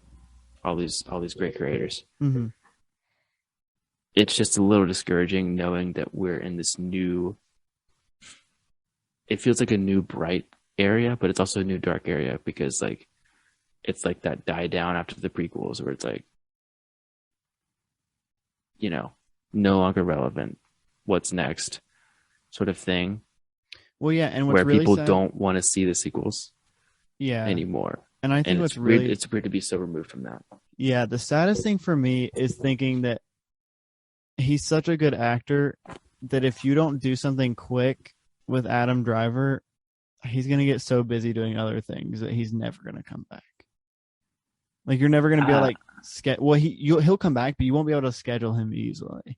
all these great creators. Mm-hmm. It's just a little discouraging knowing that we're in this new. It feels like a new bright area, but it's also a new dark area because like it's like that die down after the prequels where it's like, no longer relevant. What's next? Sort of thing. Well, yeah, and where really people sad, don't want to see the sequels, anymore. And I think it's weird to be so removed from that. Yeah, the saddest thing for me is thinking that he's such a good actor that if you don't do something quick with Adam Driver, he's gonna get so busy doing other things that he's never gonna come back. Like you're never gonna be able to, like well he'll come back, but you won't be able to schedule him easily.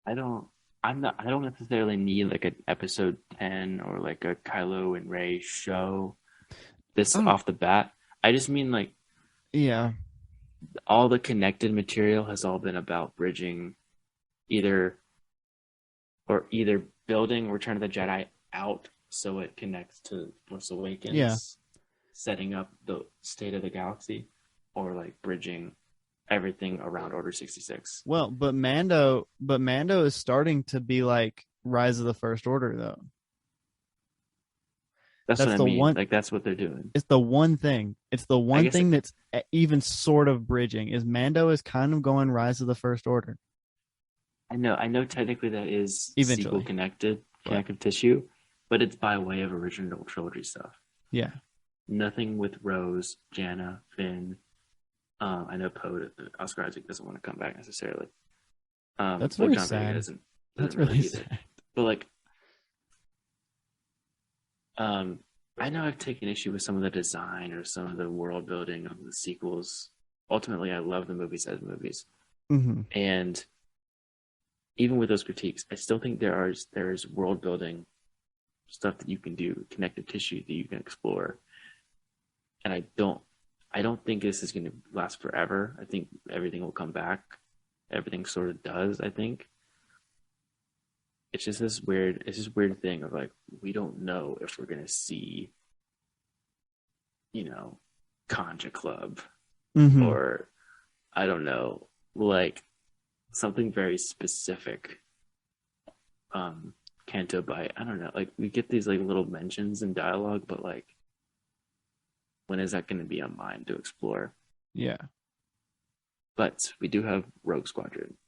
I don't. I don't necessarily need like an episode 10 or like a Kylo and Rey show. This off the bat. I just mean like Yeah. all the connected material has all been about bridging either building Return of the Jedi out so it connects to Force Awakens, setting up the state of the galaxy, or like bridging everything around Order 66. Well, but Mando is starting to be like Rise of the First Order though. That's what I mean. Like that's what they're doing. It's the one thing. It's the one thing that's even sort of bridging is Mando is kind of going Rise of the First Order. I know technically that is eventually sequel connective tissue, but it's by way of original trilogy stuff. Yeah. Nothing with Rose, Janna, Finn. I know Oscar Isaac doesn't want to come back necessarily. That's really sad. That's really sad. But like, I know I've taken issue with some of the design or some of the world building of the sequels. Ultimately, I love the movies as movies, and even with those critiques, I still think there is world building stuff that you can do, connective tissue that you can explore, and I don't think this is going to last forever. I think everything will come back. Everything sort of does, I think. It's just this weird thing of like, we don't know if we're going to see, Conja Club or I don't know, like something very specific. Canto Bight. I don't know. Like we get these like little mentions in dialogue, but like, when is that going to be on mine to explore? Yeah. But we do have Rogue Squadron.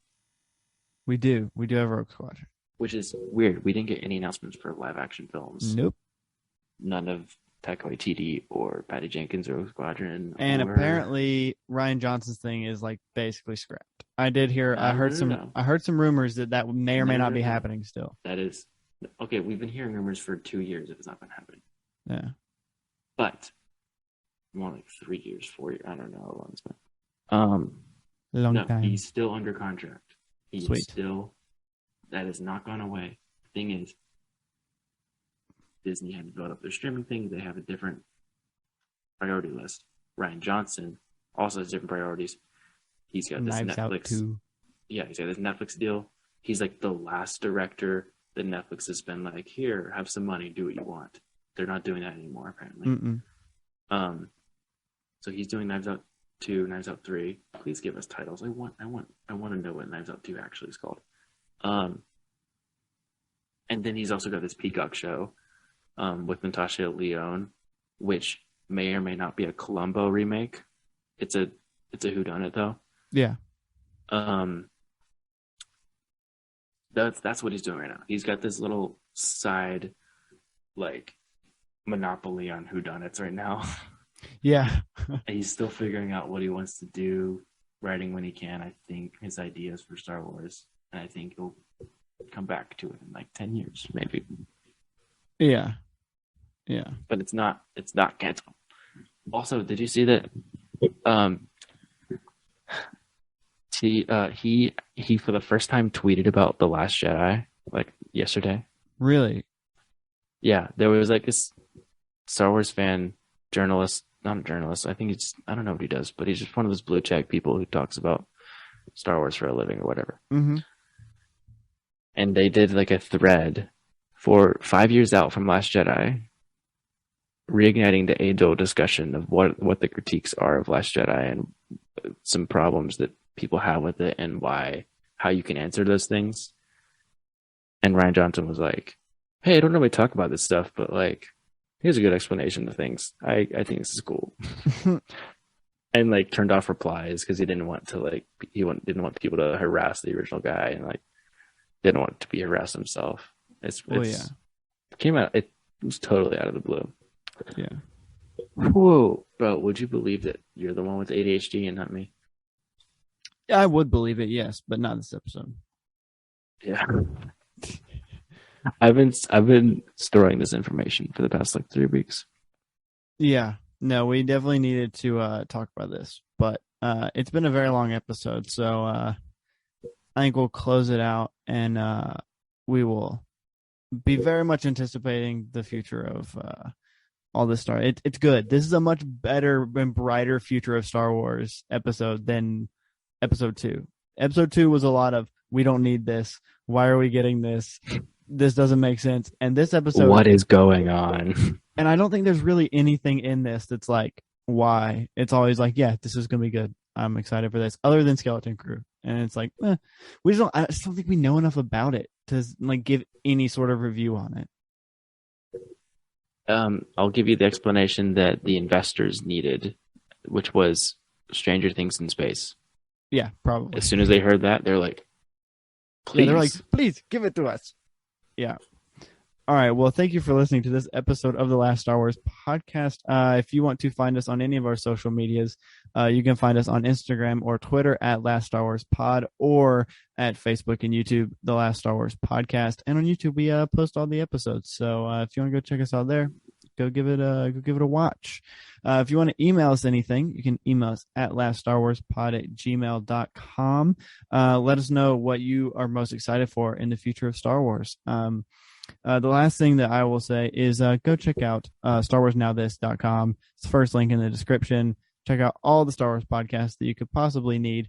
We do have Rogue Squadron. Which is weird. We didn't get any announcements for live action films. Nope. None of Taika Waititi or Patty Jenkins' Rogue Squadron. And apparently Rian Johnson's thing is like basically scrapped. I did hear. I heard some rumors that may or may not be happening still. That is okay. We've been hearing rumors for 2 years if it's not been happening. Yeah. But more like 3 years, 4 years. I don't know how long it's been. Long time. He's still under contract. Sweet. That has not gone away. The thing is, Disney had to build up their streaming thing. They have a different priority list. Rian Johnson also has different priorities. He's got this Netflix. Yeah, he's got this Netflix deal. He's like the last director that Netflix has been like, here, have some money, do what you want. They're not doing that anymore, apparently. So he's doing Knives Out 2, Knives Out 3. Please give us titles. I want to know what Knives Out 2 actually is called. And then he's also got this Peacock show with Natasha Lyonne, which may or may not be a Columbo remake. It's a whodunit though. Yeah. That's what he's doing right now. He's got this little side like monopoly on whodunits right now. Yeah. He's still figuring out what he wants to do, writing when he can. I think his ideas for Star Wars. And I think he'll come back to it in like 10 years, maybe. Yeah. But it's not canceled. Also, did you see that he for the first time tweeted about The Last Jedi like yesterday? Really? Yeah, there was like this Star Wars fan journalist, not a journalist, I think I don't know what he does, but he's just one of those blue check people who talks about Star Wars for a living or whatever. And they did like a thread for 5 years out from Last Jedi, reigniting the age-old discussion of what the critiques are of Last Jedi and some problems that people have with it and how you can answer those things. And Rian Johnson was like, hey, I don't normally talk about this stuff, but like, here's a good explanation of things. I think this is cool. And like turned off replies because he didn't want to didn't want people to harass the original guy and like didn't want to be harassed himself. It came out. It was totally out of the blue. Yeah. Whoa, bro! Would you believe that you're the one with ADHD and not me? I would believe it, yes, but not this episode. Yeah. I've been storing this information for the past like 3 weeks. Yeah, no, we definitely needed to talk about this, but it's been a very long episode, so I think we'll close it out, and we will be very much anticipating the future of all this Star. It's good. This is a much better and brighter future of Star Wars episode than episode 2. Episode 2 was a lot of we don't need this. Why are we getting this? This doesn't make sense. And this episode, What is going on? and I don't think there's really anything in this that's like why. It's always like, yeah, this is gonna be good. I'm excited for this. Other than Skeleton Crew, and it's like, we just don't. I just don't think we know enough about it to like give any sort of review on it. I'll give you the explanation that the investors needed, which was Stranger Things in space. Yeah, probably. As soon as they heard that, they're like, please. Yeah, they're like, please give it to us. Yeah. All right. Well, thank you for listening to this episode of the Last Star Wars podcast. If you want to find us on any of our social medias, you can find us on Instagram or Twitter at Last Star Wars Pod, or at Facebook and YouTube, The Last Star Wars Podcast. And on YouTube, we post all the episodes. So if you want to go check us out there, go give it a watch. If you want to email us anything, you can email us at laststarwarspod@gmail.com. Let us know what you are most excited for in the future of Star Wars. The last thing that I will say is go check out StarWarsNowThis.com. It's the first link in the description. Check out all the Star Wars podcasts that you could possibly need.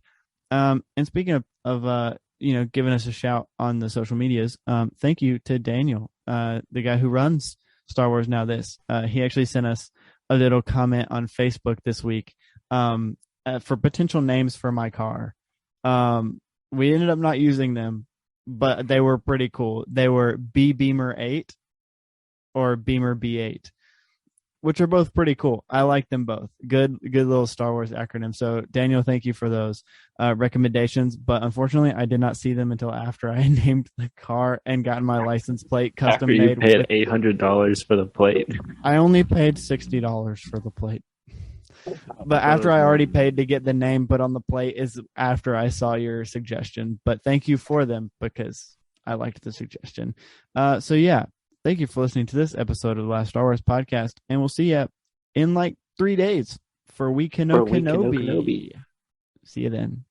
And speaking of giving us a shout on the social medias, thank you to Daniel, the guy who runs Star Wars Now This. He actually sent us a little comment on Facebook this week for potential names for my car. We ended up not using them, but they were pretty cool. They were Beamer 8 or Beamer B8, which are both pretty cool. I like them both. Good little Star Wars acronym. So Daniel, thank you for those recommendations. But unfortunately, I did not see them until after I named the car and gotten my license plate custom After made. you paid $800 for the plate. I only paid $60 for the plate. But after I already paid to get the name put on the plate is after I saw your suggestion. But thank you for them because I liked the suggestion. So yeah, thank you for listening to this episode of the Last Star Wars podcast, and we'll see you in like 3 days for We Can Know Kenobi. See you then.